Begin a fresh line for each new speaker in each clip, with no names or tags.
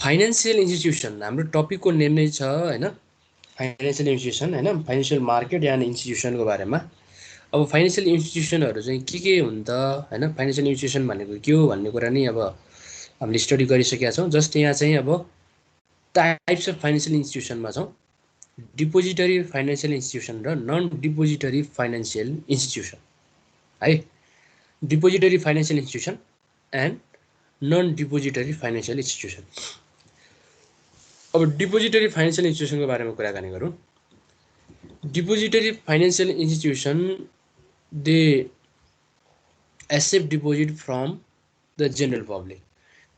Financial institution हाम्रो टपिकको name नै छ हैन, फाइनेन्शियल इन्स्टिट्युसन हैन, फाइनेन्शियल मार्केट या इन्स्टिट्युसनको बारेमा। अब फाइनेन्शियल इन्स्टिट्युसनहरू चाहिँ के हुन् त हैन, फाइनेन्शियल इन्स्टिट्युसन भनेको के हो भन्ने कुरा नै अब हामीले स्टडी गरिसकेका छौँ। जस्ट यहाँ चाहिँ अब टाइप्स अफ फाइनेन्शियल इन्स्टिट्युसनमा छौँ, डिपोजिटरी फाइनेन्शियल इन्स्टिट्युसन र नन डिपोजिटरी फाइनेन्शियल इन्स्टिट्युसन है। Depository financial institution and non depository financial institution. अब डिपोजिटरी फाइनेन्शियल इन्स्टिट्युसनको बारेमा कुराकानी गरौँ। Depository financial institution they accept deposit from the general public.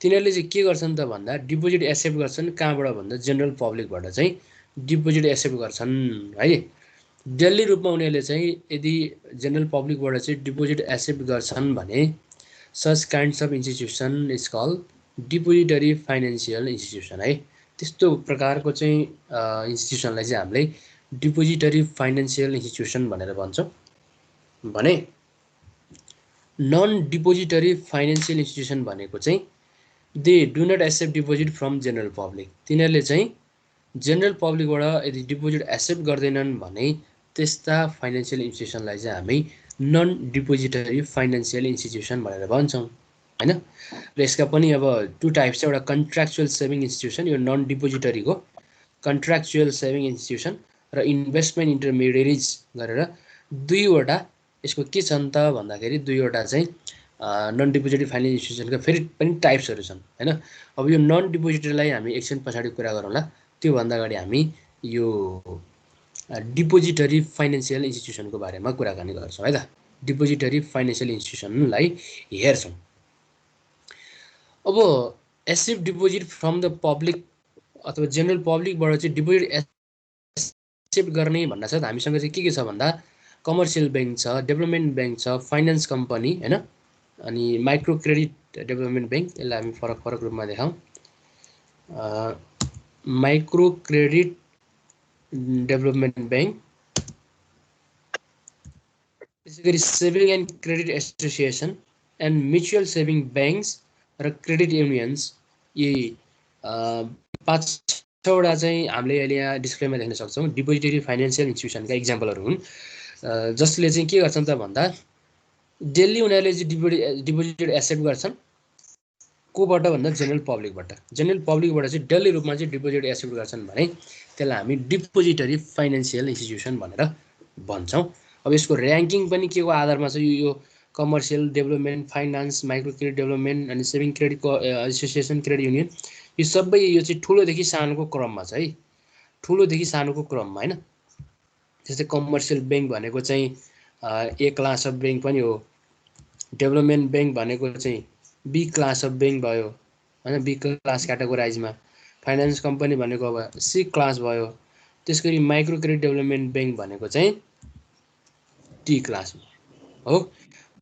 तिनीहरूले चाहिँ के गर्छन् त भन्दा डिपोजिट एक्सेप्ट गर्छन् कहाँबाट भन्दा जनरल पब्लिकबाट चाहिँ डिपोजिट एक्सेप्ट गर्छन् है। डेली रूपमा उनीहरूले चाहिँ यदि जनरल पब्लिकबाट चाहिँ डिपोजिट एक्सेप्ट गर्छन् भने such kinds of institution is called depository financial institution है। त्यस्तो प्रकारको चाहिँ इन्स्टिट्युसनलाई चाहिँ हामीले डिपोजिटरी फाइनेन्शियल इन्स्टिट्युसन भनेर भन्छौँ। भने नन डिपोजिटरी फाइनेन्शियल इन्स्टिट्युसन भनेको चाहिँ they do not accept deposit from general public. तिनीहरूले चाहिँ जनरल पब्लिकबाट यदि डिपोजिट एक्सेप्ट गर्दैनन् भने त्यस्ता फाइनेन्शियल इन्स्टिट्युसनलाई चाहिँ हामी नन डिपोजिटरी फाइनेन्शियल इन्स्टिट्युसन भनेर भन्छौँ हैन। र यसका पनि अब टु टाइप्स छ, एउटा कन्ट्र्याक्चुअल सेभिङ इन्स्टिट्युसन, यो नन डिपोजिटरीको कन्ट्र्याक्चुअल सेभिङ इन्स्टिट्युसन, र इन्भेस्टमेन्ट इन्टरमिडिएरिज गरेर दुईवटा यसको के छन् त भन्दाखेरि दुईवटा चाहिँ नन डिपोजिटरी फाइनेन्शियल इन्स्टिट्युसनका फेरि पनि टाइप्सहरू छन् हैन। अब यो नन डिपोजिटरीलाई हामी एकछिन पछाडि कुरा गरौँला, त्योभन्दा अगाडि हामी यो डिपोजिटरी फाइनेन्शियल इन्स्टिट्युसनको बारेमा कुराकानी गर्छौँ है त। डिपोजिटरी फाइनेन्शियल इन्स्टिट्युसनलाई हेर्छौँ। अब accept deposit from the public अथवा जनरल पब्लिकबाट चाहिँ डिपोजिट एक्सेप्ट गर्ने भन्दा छ हामीसँग चाहिँ के छ भन्दा कमर्सियल ब्याङ्क छ, डेभलपमेन्ट ब्याङ्क छ, फाइनेन्स कम्पनी हैन, अनि माइक्रो क्रेडिट डेभलपमेन्ट ब्याङ्क, यसलाई हामी फरक फरक रूपमा देखाउँ। माइक्रो क्रेडिट डेभलपमेन्ट ब्याङ्क, त्यसै गरी saving and credit association and mutual saving banks र क्रेडिट युनियन्स, यी 5-6वटा चाहिँ हामीले अहिले यहाँ डिस्प्लेमा देख्न सक्छौँ डिपोजिटरी फाइनेन्शियल इन्स्टिट्युसनका इक्जाम्पलहरू हुन्, जसले चाहिँ के गर्छन् त भन्दा डेली उनीहरूले चाहिँ डिपोजिट एक्सेप्ट गर्छन् कोबाट भन्दा जनरल पब्लिकबाट। जनरल पब्लिकबाट चाहिँ डेली रूपमा चाहिँ डिपोजिट एक्सेप्ट गर्छन् भने त्यसलाई हामी डिपोजिटरी फाइनेन्शियल इन्स्टिट्युसन भनेर भन्छौँ। अब यसको र्याङ्किङ पनि के को आधारमा छ, यो commercial, development, finance, micro credit development अनि saving credit association, credit union, यो सबै यो चाहिँ ठुलोदेखि सानोको क्रममा छ है, ठुलोदेखि सानोको क्रममा हैन। जस्तै कमर्सियल ब्याङ्क भनेको चाहिँ ए क्लास अफ ब्याङ्क पनि हो, डेभलपमेन्ट ब्याङ्क भनेको चाहिँ बी क्लास अफ ब्याङ्क भयो हैन, बी क्लास क्याटेगोराइजमा। फाइनान्स कम्पनी भनेको अब सी क्लास भयो। त्यसगरी माइक्रो क्रेडिट डेभलपमेन्ट ब्याङ्क भनेको चाहिँ डी क्लास हो।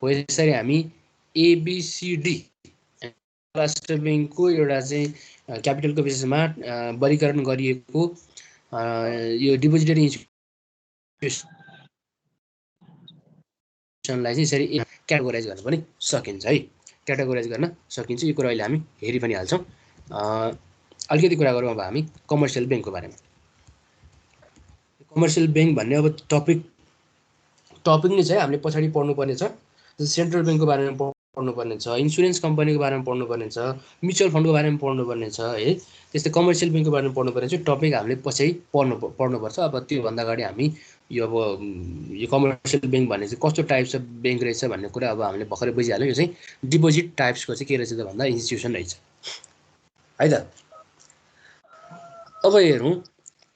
यसरी हामी एबिसिडी राष्ट्र ब्याङ्कको एउटा चाहिँ क्यापिटलको बेसिसमा वर्गीकरण गरिएको यो डिपोजिटरी इन्स्टिट्युसनलाई चाहिँ यसरी क्याटेगोराइज गर्न पनि सकिन्छ है, क्याटेगोराइज गर्न सकिन्छ। यो कुरा अहिले हामी हेरि पनि हाल्छौँ। अलिकति कुरा गरौँ अब हामी कमर्सियल ब्याङ्कको बारेमा। कमर्सियल ब्याङ्क भन्ने अब टपिक नै छ, हामीले पछाडि पढ्नुपर्ने छ। सेन्ट्रल ब्याङ्कको बारेमा पढ्नुपर्ने छ, इन्सुरेन्स कम्पनीको बारेमा पढ्नुपर्ने छ, म्युचुअल फन्डको बारेमा पढ्नुपर्ने छ है, त्यस्तै कमर्सियल ब्याङ्कको बारेमा पढ्नुपर्ने छ। टपिक हामीले पछि पढ्नुपर्छ। अब त्योभन्दा अगाडि हामी यो अब यो कमर्सियल ब्याङ्क भन्ने चाहिँ कस्तो टाइप्स अफ ब्याङ्क रहेछ भन्ने कुरा अब हामीले भर्खरै बुझिहाल्यौँ। यो चाहिँ डिपोजिट टाइप्सको चाहिँ के रहेछ त भन्दा इन्स्टिट्युसन रहेछ है त। अब हेरौँ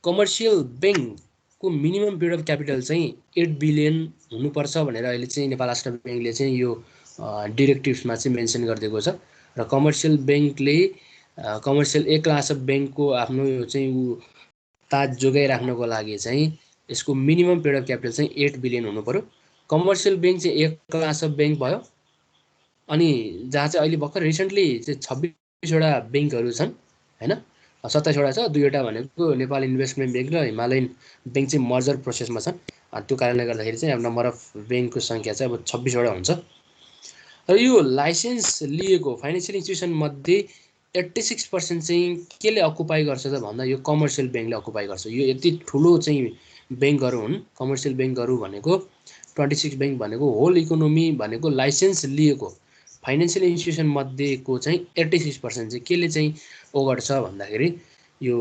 कमर्सियल ब्याङ्कको मिनिमम पिरियड अफ क्यापिटल चाहिँ 8 बिलियन हुनुपर्छ भनेर अहिले चाहिँ नेपाल राष्ट्र ब्याङ्कले चाहिँ यो डिरेक्टिभ्समा चाहिँ मेन्सन गरिदिएको छ। र कमर्सियल ब्याङ्कले कमर्सियल ए क्लास अफ ब्याङ्कको आफ्नो यो चाहिँ ताज जोगाइराख्नको लागि चाहिँ यसको मिनिमम पिरियड अफ क्यापिटल चाहिँ 8 बिलियन हुनु पर्यो। कमर्सियल ब्याङ्क चाहिँ ए क्लास अफ ब्याङ्क भयो। अनि जहाँ चाहिँ अहिले भर्खर रिसेन्टली चाहिँ 26वटा ब्याङ्कहरू छन् हैन, 27वटा छ, 2वटा भनेको नेपाल इन्भेस्टमेन्ट ब्याङ्क र हिमालयन ब्याङ्क चाहिँ मर्जर प्रोसेसमा छन्। त्यो कारणले गर्दाखेरि चाहिँ अब नम्बर अफ ब्याङ्कको सङ्ख्या चाहिँ अब 26वटा हुन्छ। र यो लाइसेन्स लिएको फाइनेन्सियल इन्स्टिट्युसन मध्ये 86% चाहिँ केले अकुपाई गर्छ त भन्दा यो कमर्सियल ब्याङ्कले अकुपाई गर्छ। यो यति ठुलो चाहिँ ब्याङ्कहरू हुन्। कमर्सियल ब्याङ्कहरू भनेको 26 ब्याङ्क भनेको होल इकोनोमी भनेको लाइसेन्स लिएको फाइनेन्सियल इन्स्टिट्युसन मध्येको चाहिँ 86% चाहिँ केले चाहिँ ओगट्छ भन्दाखेरि यो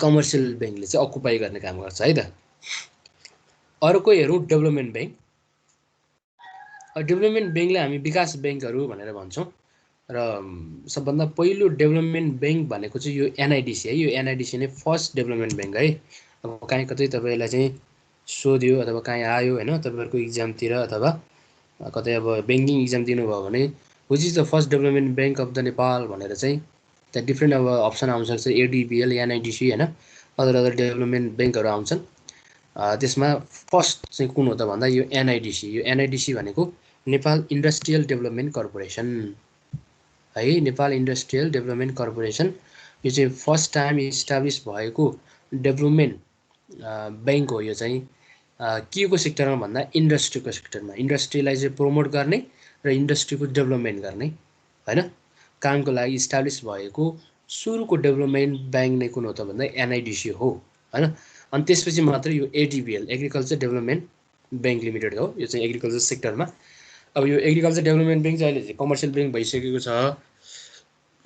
कमर्सियल ब्याङ्कले चाहिँ अकुपाई गर्ने काम गर्छ है त। अर्को हेरौँ डेभलपमेन्ट ब्याङ्क। डेभलपमेन्ट ब्याङ्कलाई हामी विकास ब्याङ्कहरू भनेर भन्छौँ र सबभन्दा पहिलो डेभलपमेन्ट ब्याङ्क भनेको चाहिँ यो एनआइडिसी है। यो एनआइडिसी नै फर्स्ट डेभलपमेन्ट ब्याङ्क है। अब काहीँ कतै तपाईँलाई चाहिँ सोध्यो अथवा काहीँ आयो होइन तपाईँहरूको इक्जामतिर अथवा कतै अब ब्याङ्किङ इक्जाम दिनुभयो भने which is the first development bank of the Nepal भनेर चाहिँ त्यहाँ डिफ्रेन्ट अब अप्सन आउन सक्छ एडिबिएल एनआइडिसी होइन अदर डेभलपमेन्ट ब्याङ्कहरू आउँछन्। त्यसमा फर्स्ट चाहिँ कुन हो त भन्दा यो एनआइडिसी। यो एनआइडिसी भनेको नेपाल इन्डस्ट्रियल डेभलपमेन्ट कर्पोरेसन है। नेपाल इन्डस्ट्रियल डेभलपमेन्ट कर्पोरेसन यो चाहिँ फर्स्ट टाइम इस्टाब्लिस भएको डेभलपमेन्ट ब्याङ्क हो। यो चाहिँ के को सेक्टरमा भन्दा इन्डस्ट्रीको सेक्टरमा इन्डस्ट्रीलाई चाहिँ प्रमोट गर्ने र इन्डस्ट्रीको डेभलपमेन्ट गर्ने होइन कामको लागि इस्टाब्लिस भएको सुरुको डेभलपमेन्ट ब्याङ्क नै कुन हो त भन्दा एनआइडिसी हो होइन। अनि त्यसपछि मात्र यो ADBL agriculture development bank limited हो। यो चाहिँ एग्रिकल्चर सेक्टरमा। अब यो एग्रिकल्चर डेभलपमेन्ट ब्याङ्क चाहिँ अहिले चाहिँ कमर्सियल ब्याङ्क भइसकेको छ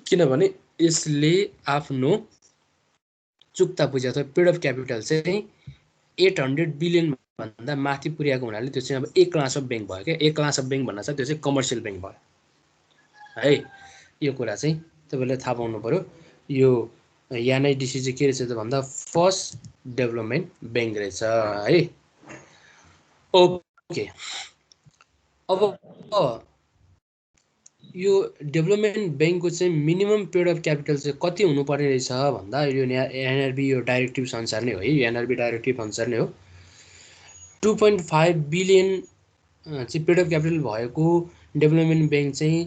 किनभने यसले आफ्नो चुक्ता पुँजी अथवा पेड अफ क्यापिटल चाहिँ 800 बिलियन भन्दा माथि पुर्याएको हुनाले त्यो चाहिँ अब ए क्लास अफ ब्याङ्क भयो क्या। ए क्लास अफ ब्याङ्क भन्न छ त्यो चाहिँ कमर्सियल ब्याङ्क भयो है। यो कुरा चाहिँ तपाईँले थाहा पाउनु पऱ्यो। यो एनआइडिसी चाहिँ के रहेछ त भन्दा फर्स्ट डेभलपमेन्ट ब्याङ्क रहेछ है। ओके अब यो डेभलपमेन्ट ब्याङ्कको चाहिँ मिनिमम पेड अफ क्यापिटल चाहिँ कति हुनुपर्ने रहेछ भन्दा यो एनआरबी यो डाइरेक्टिभ्स अनुसार नै हो है। एनआरबी डाइरेक्टिभ अनुसार नै हो। 2.5 बिलियन चाहिँ पेड अफ क्यापिटल भएको डेभलपमेन्ट ब्याङ्क चाहिँ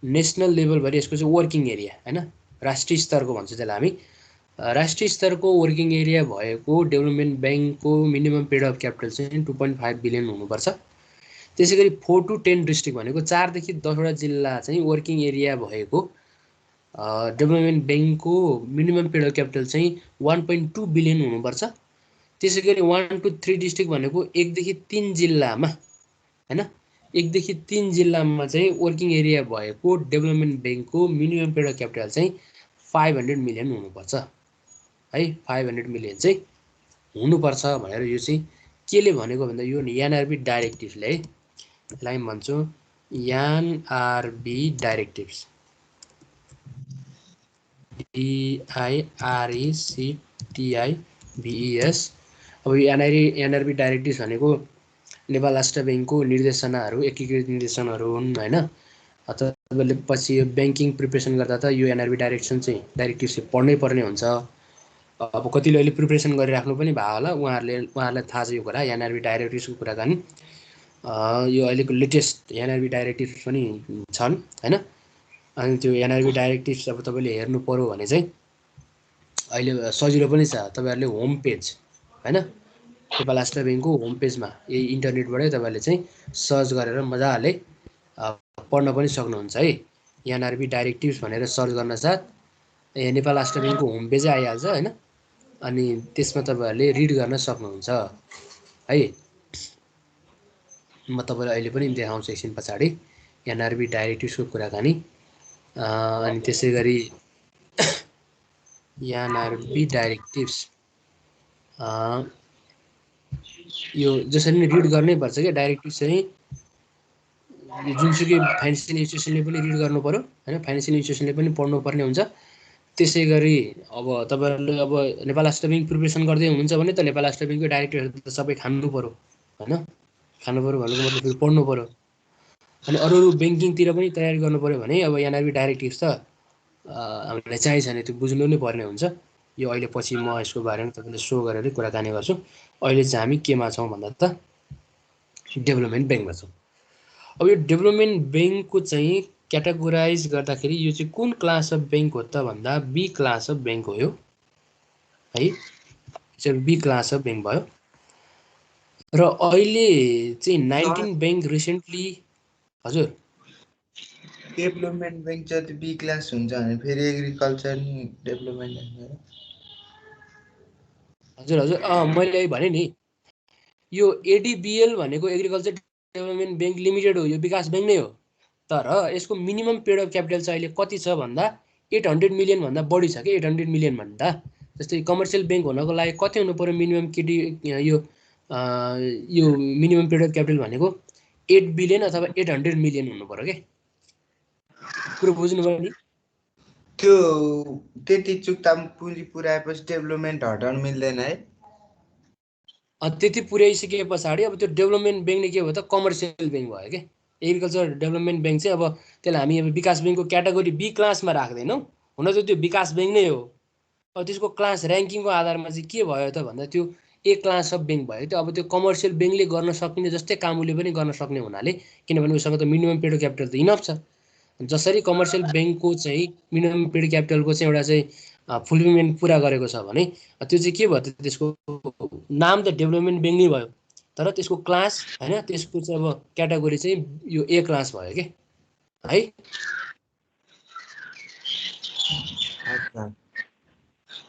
नेसनल लेभलभरि यसको चाहिँ वर्किङ एरिया होइन राष्ट्रिय स्तरको भन्छ त्यसलाई हामी। राष्ट्रिय स्तरको वर्किङ एरिया भएको डेभलपमेन्ट ब्याङ्कको मिनिमम पेड अफ क्यापिटल चाहिँ 2.5 बिलियन हुनुपर्छ। त्यसै गरी 4 to 10 डिस्ट्रिक्ट भनेको 4 देखि 10वटा जिल्ला चाहिँ वर्किङ एरिया भएको डेभलपमेन्ट ब्याङ्कको मिनिमम पेड अफ क्यापिटल चाहिँ 1.2 बिलियन हुनुपर्छ। त्यसै गरी 1 to 3 डिस्ट्रिक्ट भनेको 1 देखि 3 जिल्लामा होइन 1 देखि 3 जिल्लामा चाहिँ वर्किङ एरिया भएको डेभलपमेन्ट ब्याङ्कको मिनिमम पेड अफ क्यापिटल चाहिँ 500 मिलियन हुनुपर्छ है। 500 मिलियन चाहिँ हुनुपर्छ भनेर यो चाहिँ केले भनेको भन्दा यो एनआरबी डाइरेक्टिभले है यसलाई भन्छौँ एनआरबी डाइरेक्टिभ्स DIRECTIVES। अब यो एनआरबी डाइरेक्टिभ्स भनेको नेपाल राष्ट्र ब्याङ्कको निर्देशनाहरू एकीकृत निर्देशनहरू हुन् होइन। तपाईँले पछि यो ब्याङ्किङ प्रिपरेसन गर्दा त यो एनआरबी डाइरेक्टिभ्स चाहिँ पढ्नै पर्ने हुन्छ। अब कतिले अहिले प्रिपरेसन गरिराख्नु पनि भयो होला उहाँहरूलाई थाहा छ यो कुरा एनआरबी डाइरेक्टिभ्सको कुराकानी। यो अहिलेको लेटेस्ट एनआरबी डाइरेक्टिभ्स पनि छन् होइन। अनि त्यो एनआरबी डाइरेक्टिभ्स अब तपाईँले हेर्नु पऱ्यो भने चाहिँ अहिले सजिलो पनि छ। तपाईँहरूले होम पेज होइन नेपाल राष्ट्र ब्याङ्कको होम पेजमा यही इन्टरनेटबाटै तपाईँहरूले चाहिँ सर्च गरेर मजाले पढ्न पनि सक्नुहुन्छ है। एनआरबी डाइरेक्टिभ्स भनेर सर्च गर्न साथ नेपाल राष्ट्र ब्याङ्कको होम पेजै आइहाल्छ होइन। अनि त्यसमा तपाईँहरूले रिड गर्न सक्नुहुन्छ है। म तपाईँलाई अहिले पनि देखाउँछु एकछिन पछाडि एनआरबी डाइरेक्टिभ्सको कुराकानी। अनि त्यसै गरी एनआरबी डाइरेक्टिभ्स यो जसरी नै रिड गर्नै पर्छ क्या। डाइरेक्टिभ चाहिँ जुनसुकै फाइनेन्सियल इन्स्टिट्युसनले पनि रिड गर्नु पऱ्यो होइन फाइनेन्सियल इन्स्टिट्युसनले पनि पढ्नुपर्ने हुन्छ। त्यसै गरी अब तपाईँहरूले अब नेपाल राष्ट्र ब्याङ्क प्रिपरेसन गर्दै हुनुहुन्छ भने त नेपाल राष्ट्र ब्याङ्कको डाइरेक्टिभहरू त सबै खानु पऱ्यो होइन। खानु पऱ्यो भनेको मतलब फेरि पढ्नु पऱ्यो। अनि अरू ब्याङ्किङतिर पनि तयारी गर्नु पऱ्यो भने अब एनआरबी डाइरेक्टिभ्स त हामीलाई चाहिन्छ नि त्यो बुझ्नु नै पर्ने हुन्छ। यो अहिले पछि म यसको बारेमा तपाईँले सो गरेर कुराकानी गर्छु। अहिले चाहिँ हामी केमा छौँ भन्दा त डेभलपमेन्ट ब्याङ्कमा छौँ। अब यो डेभलपमेन्ट ब्याङ्कको चाहिँ क्याटेगोराइज गर्दाखेरि यो चाहिँ कुन क्लास अफ ब्याङ्क हो त भन्दा बी क्लास अफ ब्याङ्क हो यो है। चाहिँ बी क्लास अफ ब्याङ्क भयो। र अहिले चाहिँ 19 ब्याङ्क रिसेन्टली हजुर
डेभलपमेन्ट ब्याङ्क जति बी क्लास हुन्छ भने फेरि एग्रिकल्चर नि डेभलपमेन्ट होइन।
हजुर हजुर मैले भने नि यो एडिबिएल भनेको एग्रिकल्चर डेभलपमेन्ट ब्याङ्क लिमिटेड हो, यो विकास ब्याङ्क नै हो। तर यसको मिनिमम पेड अफ क्यापिटल चाहिँ अहिले कति छ भन्दा 800 मिलियन भन्दा बढी छ कि 800 मिलियन भन्दा। जस्तै कमर्सियल ब्याङ्क हुनको लागि कति हुनु पर्यो मिनिमम यो मिनिमम पेड अफ क्यापिटल भनेको 8 बिलियन अथवा 800 मिलियन हुनु पर्यो के। कुरो बुझ्नुभयो नि?
त्यो त्यति चुक्ता पुँजी पुऱ्याएपछि डेभलपमेन्ट हटाउन मिल्दैन है?
त्यति पुर्याइसके पछाडि अब त्यो डेभलपमेन्ट ब्याङ्क नै के भयो त कमर्सियल ब्याङ्क भयो के। एग्रिकल्चर डेभलपमेन्ट ब्याङ्क चाहिँ अब त्यसलाई हामी अब विकास ब्याङ्कको क्याटेगोरी बी क्लासमा राख्दैनौँ, हुन त त्यो विकास ब्याङ्क नै हो। अब त्यसको क्लास ऱ्याङ्किङको आधारमा चाहिँ के भयो त भन्दा त्यो ए क्लास अफ ब्याङ्क भयो। त्यो अब त्यो कमर्सियल ब्याङ्कले गर्न सक्ने जस्तै काम उसले पनि गर्न सक्ने हुनाले, किनभने उसँग त मिनिमम पेड क्यापिटल त इनफ छ। जसरी कमर्सियल ब्याङ्कको चाहिँ मिनिमम पेड क्यापिटलको चाहिँ एउटा चाहिँ फुलफिलमेन्ट पुरा गरेको छ भने त्यो चाहिँ के भयो त त्यसको नाम त डेभलपमेन्ट ब्याङ्क नै भयो, तर त्यसको क्लास होइन त्यसको चाहिँ अब क्याटेगोरी चाहिँ यो ए क्लास भयो कि है।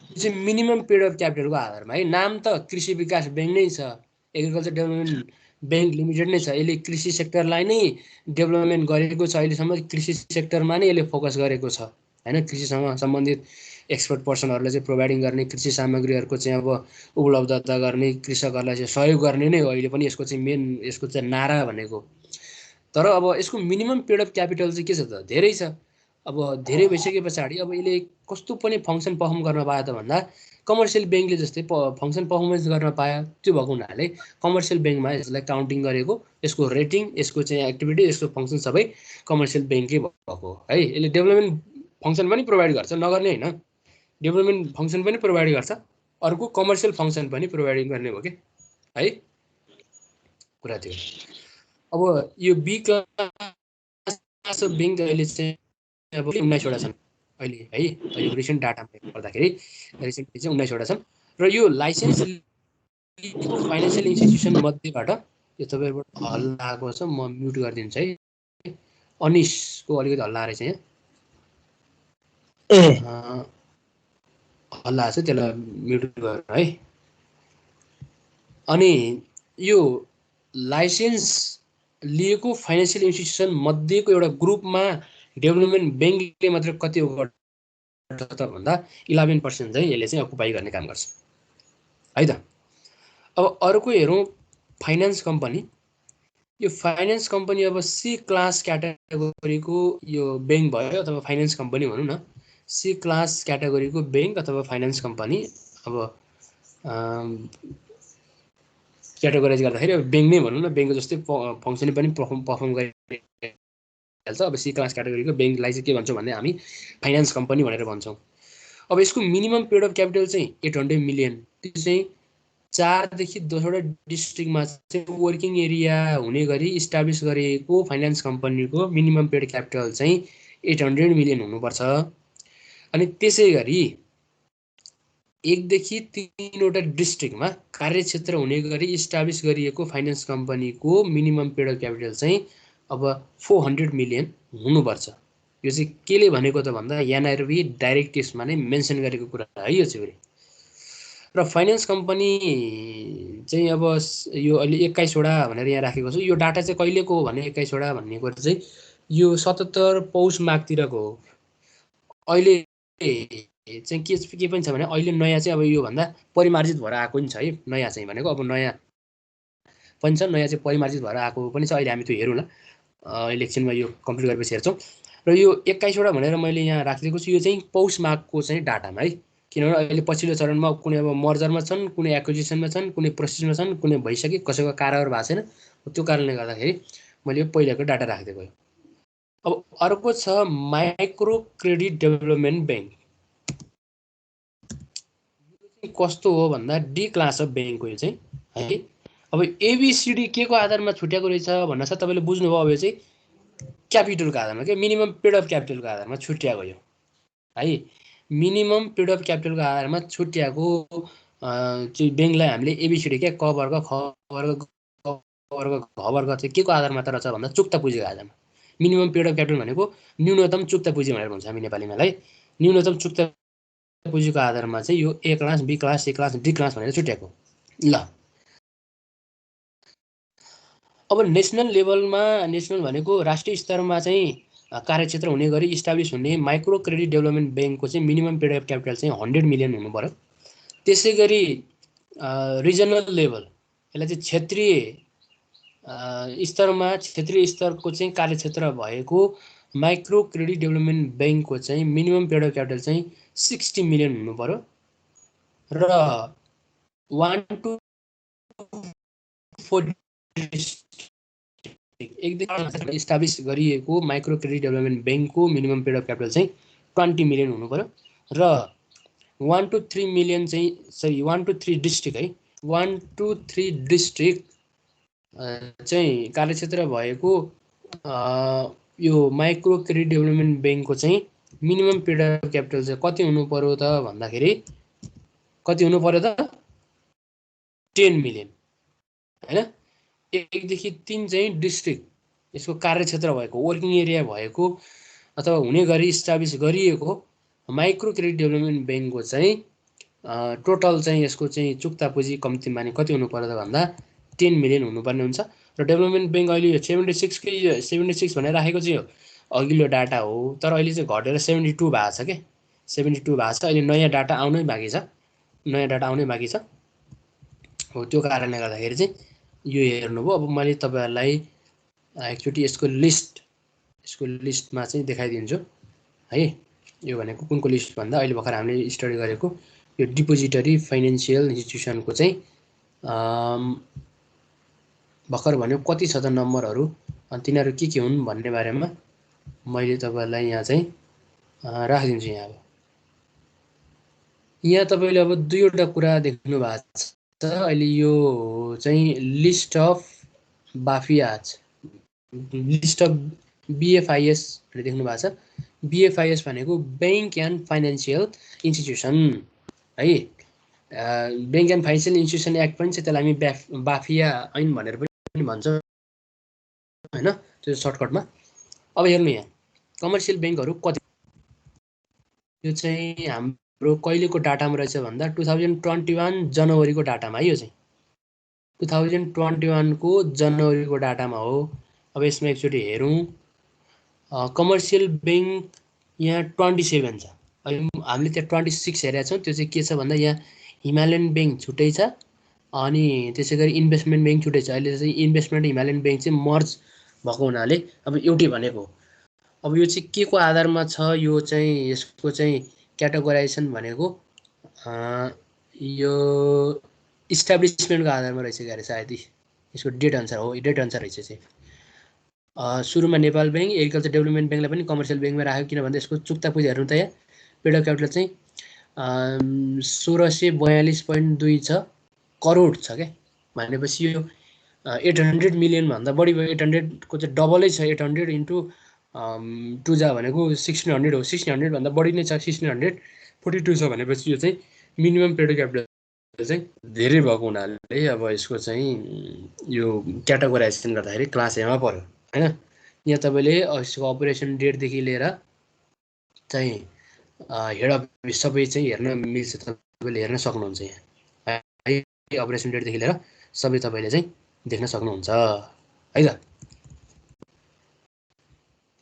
त्यो चाहिँ मिनिमम पेड अफ क्यापिटलको आधारमा है। नाम त कृषि विकास ब्याङ्क नै छ, एग्रिकल्चर डेभलपमेन्ट ब्याङ्क लिमिटेड नै छ। यसले कृषि सेक्टरलाई नै डेभलपमेन्ट गरेको छ, अहिलेसम्म कृषि सेक्टरमा नै यसले फोकस गरेको छ होइन। कृषिसँग सम्बन्धित एक्सपर्ट पर्सनहरूलाई चाहिँ प्रोभाइडिङ गर्ने, कृषि सामग्रीहरूको चाहिँ अब उपलब्धता गर्ने, कृषकहरूलाई चाहिँ सहयोग गर्ने नै हो अहिले पनि यसको चाहिँ मेन यसको चाहिँ नारा भनेको। तर अब यसको मिनिमम पेड अफ क्यापिटल चाहिँ के छ त धेरै छ। अब धेरै भइसके पछाडि अब यसले कस्तो पनि फङ्सन पर्फर्म गर्न पायो त भन्दा कमर्सियल ब्याङ्कले जस्तै फङ्सन पर्फर्मेन्स गर्न पायो। त्यो भएको हुनाले कमर्सियल ब्याङ्कमा यसलाई काउन्टिङ गरेको, यसको रेटिङ, यसको चाहिँ एक्टिभिटी, यसको फङ्सन सबै कमर्सियल ब्याङ्कै भएको है। यसले डेभलपमेन्ट फङ्सन पनि प्रोभाइड गर्छ, नगर्ने होइन, डेभलपमेन्ट फङ्सन पनि प्रोभाइड गर्छ, अर्को कमर्सियल फङ्सन पनि प्रोभाइड गर्ने हो कि है। कुरा त्यो अब यो बी क्लास ब्याङ्क अहिले चाहिँ अब 19वटा छन् अहिले है। अहिलेको रिसेन्ट डाटामा पर्दाखेरि रिसेन्टली चाहिँ 19वटा छन् र यो लाइसेन्स लिएको फाइनेन्सियल इन्स्टिट्युसन मध्येबाट यो तपाईँबाट हल्ला आएको छ, म म्युट गरिदिन्छु है। अनिसको अलिकति हल्ला रहेछ यहाँ, हल्ला छ, त्यसलाई म्युट गर है। अनि यो लाइसेन्स लिएको फाइनेन्सियल इन्स्टिट्युसन मध्येको एउटा ग्रुपमा डेभलपमेन्ट ब्याङ्कले मात्र कति गर्छ त भन्दा 11% चाहिँ यसले चाहिँ अकुपाई गर्ने काम गर्छ है त। अब अर्को हेरौँ फाइनेन्स कम्पनी। यो फाइनेन्स कम्पनी अब सी क्लास क्याटेगोरीको यो ब्याङ्क भयो अथवा फाइनेन्स कम्पनी भनौँ न, सी क्लास क्याटेगोरीको ब्याङ्क अथवा फाइनेन्स कम्पनी अब क्याटेगोराइज गर्दाखेरि अब ब्याङ्क नै भनौँ न, ब्याङ्कको जस्तै फङ्सन पनि पर्फर्म गरिहाल्छ। अब सी क्लास क्याटेगोरीको ब्याङ्कलाई चाहिँ के भन्छौँ भने हामी फाइनेन्स कम्पनी भनेर भन्छौँ। अब यसको मिनिमम पेड अफ क्यापिटल चाहिँ 800 मिलियन। त्यो चाहिँ 4 देखि 10वटा डिस्ट्रिक्टमा चाहिँ वर्किङ एरिया हुने गरी इस्टाब्लिस गरिएको फाइनेन्स कम्पनीको मिनिमम पेड क्यापिटल चाहिँ 800 मिलियन हुनुपर्छ। अनि त्यसै गरी 1 देखि 3वटा डिस्ट्रिक्टमा कार्यक्षेत्र हुने गरी इस्टाब्लिस गरिएको फाइनेन्स कम्पनीको मिनिमम पेड अफ क्यापिटल चाहिँ अब 400 मिलियन हुनुपर्छ। यो चाहिँ केले भनेको त भन्दा एनआरबी डाइरेक्टिभ्समा नै मेन्सन गरेको कुरा है यो चाहिँ। र फाइनेन्स कम्पनी चाहिँ अब यो अहिले 21वटा भनेर यहाँ राखेको छु। यो डाटा चाहिँ कहिलेको हो भने 21वटा भन्ने कुरा चाहिँ यो 77 पौष माघतिरको हो। अहिले चाहिँ के पनि छ भने अहिले नयाँ चाहिँ अब योभन्दा परिमार्जित भएर आएको नि छ है। नयाँ चाहिँ भनेको अब नयाँ पनि छ, नयाँ चाहिँ परिमार्जित भएर आएको पनि छ। अहिले हामी त्यो हेरौँ ल, इलेक्सनमा यो कम्प्लिट गरेपछि हेर्छौँ। र यो 21वटा भनेर मैले यहाँ राखिदिएको छु, यो चाहिँ पौष माघको चाहिँ डाटामा है। किनभने अहिले पछिल्लो चरणमा कुनै अब मर्जरमा छन्, कुनै एक्विजिसनमा छन्, कुनै प्रोसेसमा छन्, कुनै भइसक्यो, कसैको कारोबार भएको छैन। त्यो कारणले गर्दाखेरि मैले यो पहिलाको डाटा राखिदिएको। अब अर्को छ माइक्रो क्रेडिट डेभलपमेन्ट ब्याङ्क। कस्तो हो भन्दा डी क्लास अफ ब्याङ्क हो यो चाहिँ है। अब एबिसिडी के को आधारमा छुट्याएको रहेछ भन्दा छ तपाईँले बुझ्नुभयो। अब यो चाहिँ क्यापिटलको आधारमा के मिनिमम पेड अफ क्यापिटलको आधारमा छुट्याएको यो है। मिनिमम पेड अफ क्यापिटलको आधारमा छुट्याएको चाहिँ ब्याङ्कलाई हामीले एबिसिडी क्या क वर्ग ख वर्ग ग वर्ग घ वर्ग चाहिँ के को आधारमा त रहेछ भन्दा चुक्ता पुँजीको आधारमा। मिनिमम पिरियड अफ क्यापिटल भनेको न्यूनतम चुक्ता पुँजी भनेर भन्छ हामी नेपालीमा। न्यूनतम चुक्ता पुँजीको आधारमा चाहिँ यो A class, B class, C class, D class भनेर छुट्याएको। ल अब नेसनल लेभलमा, नेसनल भनेको राष्ट्रिय स्तरमा चाहिँ कार्यक्षेत्र हुने गरी इस्टाब्लिस हुने माइक्रो क्रेडिट डेभलपमेन्ट ब्याङ्कको चाहिँ मिनिमम पिरियड अफ क्यापिटल चाहिँ 100 मिलियन हुनु पर्यो। त्यसै गरी रिजनल लेभल, यसलाई चाहिँ क्षेत्रीय स्तरमा, क्षेत्रीय स्तरको चाहिँ कार्यक्षेत्र भएको माइक्रो क्रेडिट डेभलपमेन्ट ब्याङ्कको चाहिँ मिनिमम पिरियड अफ क्यापिटल चाहिँ 60 मिलियन हुनु पर्यो र 1 to 4 एकदेखि इस्टाब्लिस गरिएको माइक्रो क्रेडिट डेभलपमेन्ट ब्याङ्कको मिनिमम पिरियड अफ क्यापिटल चाहिँ 20 मिलियन हुनु पर्यो र 1 to 3 मिलियन चाहिँ 1 to 3 डिस्ट्रिक्ट है, 1 to 3 डिस्ट्रिक्ट चाहिँ कार्यक्षेत्र भएको यो माइक्रो क्रेडिट डेभलपमेन्ट ब्याङ्कको चाहिँ मिनिमम पिरियड अफ क्यापिटल चाहिँ कति हुनु पर्यो त भन्दाखेरि कति हुनु पर्यो त 10 मिलियन हैन। 1 देखि 3 चाहिँ डिस्ट्रिक्ट, यसको कार्यक्षेत्र भएको, वर्किङ एरिया भएको अथवा हुने गरी इस्टाब्लिस गरिएको माइक्रो क्रेडिट डेभलपमेन्ट ब्याङ्कको चाहिँ टोटल चाहिँ यसको चाहिँ चुक्ता पुँजी कम्तीमा नि कति हुनु पर्यो त भन्दा 10 मिलियन हुनुपर्ने हुन्छ। र डेभलपमेन्ट ब्याङ्क अहिले 76 भनेर राखेको चाहिँ अघिल्लो डाटा हो, तर अहिले चाहिँ घटेर 72 भएको छ के, 72 भएको छ। अहिले नयाँ डाटा आउनै बाँकी छ, हो। त्यो कारणले गर्दाखेरि चाहिँ यो हेर्नुभयो। अब मैले तपाईहरुलाई एकचोटि यसको लिस्टमा चाहिँ देखाइदिन्छु है। यो भनेको कुनको लिस्ट भन्दा अहिले भर्खर हामीले स्टडी गरेको यो डिपोजिटरी फाइनान्शियल इन्स्टिट्युसनको चाहिँ भर्खर भन्यो कति छ त नम्बरहरू, अनि तिनीहरू के हुन् भन्ने बारेमा मैले तपाईहरुलाई यहाँ चाहिँ राखिदिन्छु। यहाँ तपाईले अब दुईवटा कुरा देख्नु भएको छ। अहिले यो चाहिँ list of BAFIAs, list of BFIS भनेर देख्नु भएको छ। BFIS भनेको बैंक एन्ड फाइनान्शियल इन्स्टिट्युसन है। Bank and financial institution act पनि चाहिँ त्यसलाई हामी बाफिया ऐन भनेर पनि भन्छौँ हैन, त्यो सर्टकटमा। अब हेर्नु यहाँ कमर्सियल बैंकहरू कति, यो चाहिँ हाम्रो कहिलेको डाटामा रहेछ भन्दा 2021 जनवरीको डाटामा है। यो चाहिँ 2021 को जनवरीको डाटामा हो। अब यसमा एकचोटि हेरौँ, कमर्सियल बैंक यहाँ 27 छ, हामीले त्यहाँ 26 हेरेका छौँ। त्यो चाहिँ के छ भन्दा यहाँ हिमालयन बैंक छुट्टै छ, अनि त्यसै गरी इन्भेस्टमेन्ट बैंक छुट्टै छ। अहिले चाहिँ इन्भेस्टमेन्ट हिमालयन बैंक चाहिँ मर्ज भएको हुनाले अब एउटै भनेको। अब यो चाहिँ के को आधारमा छ, यो चाहिँ यसको चाहिँ क्याटेगोराइजेसन भनेको यो इस्टाब्लिसमेन्टको आधारमा रहेछ क्या, सायद यसको डेट अनुसार हो, डेट अनुसार रहेछ चाहिँ। सुरुमा नेपाल बैंक एग्रिकल्चर डेभलपमेन्ट बैंकलाई पनि कमर्सियल बैंकमा राख्यो, किन भन्दा यसको चुक्ता पुँजी हेर्नु त यहाँ पिरियड अफ क्यापिटल चाहिँ 1642.2 छ करोड छ क्या। भनेपछि यो 800 मिलियन भन्दा बढी भयो। 800 को चाहिँ डबलै छ, 800 इन्टु 2 जा भनेको 1600 हो। 1600 भन्दा बढी नै छ, 1642 छ भनेपछि यो चाहिँ मिनिमम पिरियड अफ क्यापिटल चाहिँ धेरै भएको हुनाले अब यसको चाहिँ यो क्याटेगोराइजेसन गर्दाखेरि क्लास एमा पर्यो हैन। यहाँ तपाईले यसको अपरेसन डेटदेखि लिएर चाहिँ हेड अफिस सबै चाहिँ हेर्न मिल्छ, तपाईले हेर्न सक्नुहुन्छ। यहाँ अपरेसन डेटदेखि लिएर सबै तपाईले चाहिँ देख्न सक्नुहुन्छ है त।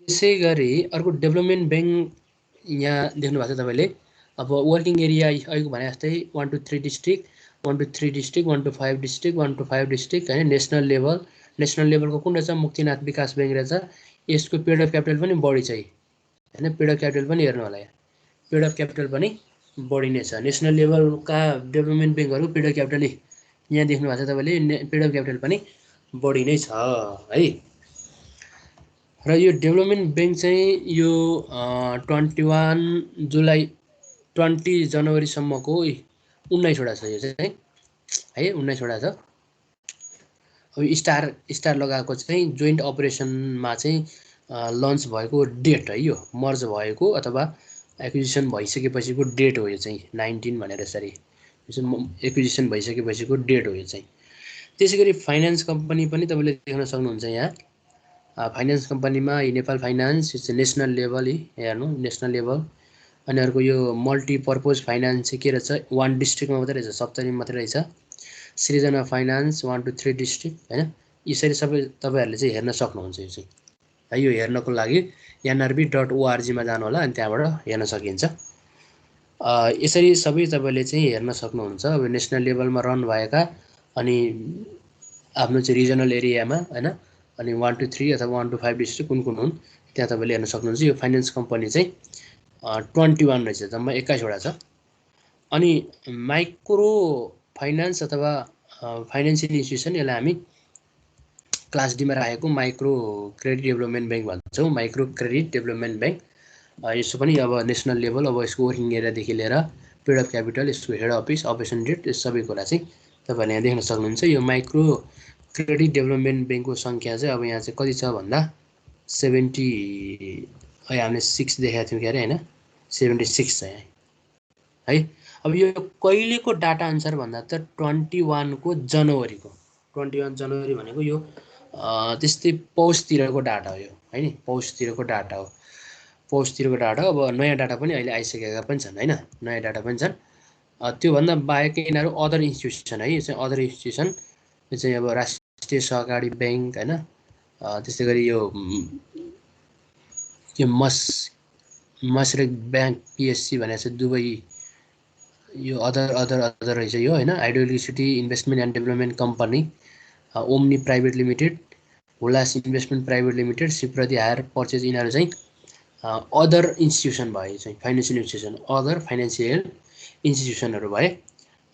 त्यसै गरी अर्को डेभलपमेन्ट बैंक यहाँ देख्नु भएको छ तपाईले। अब वर्किङ एरिया अघिको भने जस्तै 1 to 3 district, 1 to 3 district, 1 to 5 district, 1 to 5 district हैन। नेसनल लेभलको कुन रहेछ, मुक्तिनाथ विकास बैंक रहेछ। यसको पिरियड अफ क्यापिटल पनि बढी छ हैन। पिरियड अफ क्यापिटल पनि हेर्नु होला, यहाँ पिरियड अफ क्यापिटल पनि बढी नै छ। नेसनल लेभलका डेभलपमेन्ट बैंकहरू पिरियड अफ क्यापिटल यहाँ देख्नु भएको छ तपाईले, पिरियड अफ क्यापिटल पनि बढी नै छ है। र यो डेभलपमेन्ट बैंक चाहिँ यो 21 जुलाई 20 जनवरीसम्मको 19 वटा छ यो चाहिँ है, 19 वटा छ। अब स्टार लगाएको चाहिँ जोइन्ट अपरेसनमा चाहिँ लन्च भएको डेट है, यो मर्ज भएको अथवा एक्विजिसन भइसकेपछिको डेट हो। यो चाहिँ 19 भनेर यसरी यो चाहिँ एक्विजिसन भइसकेपछिको डेट हो यो चाहिँ। त्यसै गरी फाइनान्स कम्पनी पनि तपाईले देख्न सक्नुहुन्छ यहाँ फाइनेन्स कम्पनीमा नेपाल फाइनान्स यो चाहिँ नेसनल लेभल हेर्नु नेसनल लेभल। अनि अर्को यो मल्टिपर्पोज फाइनान्स चाहिँ के रहेछ, 1 डिस्ट्रिक्टमा मात्रै रहेछ, सप्तरी मात्रै रहेछ। सृजना फाइनान्स 1 to 3 डिस्ट्रिक्ट होइन। यसरी सबै तपाईँहरूले चाहिँ हेर्न सक्नुहुन्छ। यो चाहिँ है, यो हेर्नको लागि nrb.org मा जानु होला, अनि त्यहाँबाट हेर्न सकिन्छ। यसरी सबै तपाईँले चाहिँ हेर्न सक्नुहुन्छ। अब नेसनल लेभलमा रन भएका अनि आफ्नो चाहिँ रिजनल एरियामा होइन, अनि 1 to 3 अथवा 1 to 5 डिस्ट्रिक्ट कुन कुन हुन् त्यहाँ तपाईँले हेर्न सक्नुहुन्छ। यो फाइनेन्स कम्पनी चाहिँ 21 रहेछ, जम्मा 21वटा छ। अनि माइक्रो फाइनान्स अथवा फाइनेन्सियल इन्स्टिट्युसन, यसलाई हामी क्लास डीमा राखेको माइक्रो क्रेडिट डेभलपमेन्ट ब्याङ्क भन्छौँ, माइक्रो क्रेडिट डेभलपमेन्ट ब्याङ्क। यसो पनि अब नेसनल लेभल, अब यसको वर्किङ एरियादेखि लिएर पिरियड अफ क्यापिटल, यसको हेड अफिस, अपरेसन डेट, यस सबै कुरा चाहिँ तपाईँहरूले यहाँ देख्न सक्नुहुन्छ। यो माइक्रो क्रेडिट डेभलपमेन्ट ब्याङ्कको सङ्ख्या चाहिँ अब यहाँ चाहिँ कति छ भन्दा 70, हामीले 6 देखाएको थियौँ क्यारे होइन, 76 छ यहाँ है। अब यो कहिलेको डाटा अनुसार भन्दा त 21 को जनवरीको, 21 जनवरी भनेको यो त्यस्तै पौषतिरको डाटा हो यो है नि, पौषतिरको डाटा हो, पौषतिरको डाटा। अब नयाँ डाटा पनि अहिले आइसकेका पनि छन् होइन, नयाँ डाटा पनि छन्। त्योभन्दा बाहेक यिनीहरू अदर इन्स्टिट्युसन है, यो चाहिँ अदर इन्स्टिट्युसन। यो चाहिँ अब राष्ट्रिय सहकारी ब्याङ्क होइन, त्यस्तै गरी यो मसरेक ब्याङ्क पिएससी भनेको चाहिँ दुबई, यो अदर रहेछ यो होइन। Hydroelectricity investment and development company, omni private limited, Hulas investment private limited, सिप्रति हायर पर्चेज, यिनीहरू चाहिँ अदर इन्स्टिट्युसन भए, चाहिँ फाइनेन्सियल इन्स्टिट्युसन, अदर फाइनेन्सियल इन्स्टिट्युसनहरू भए।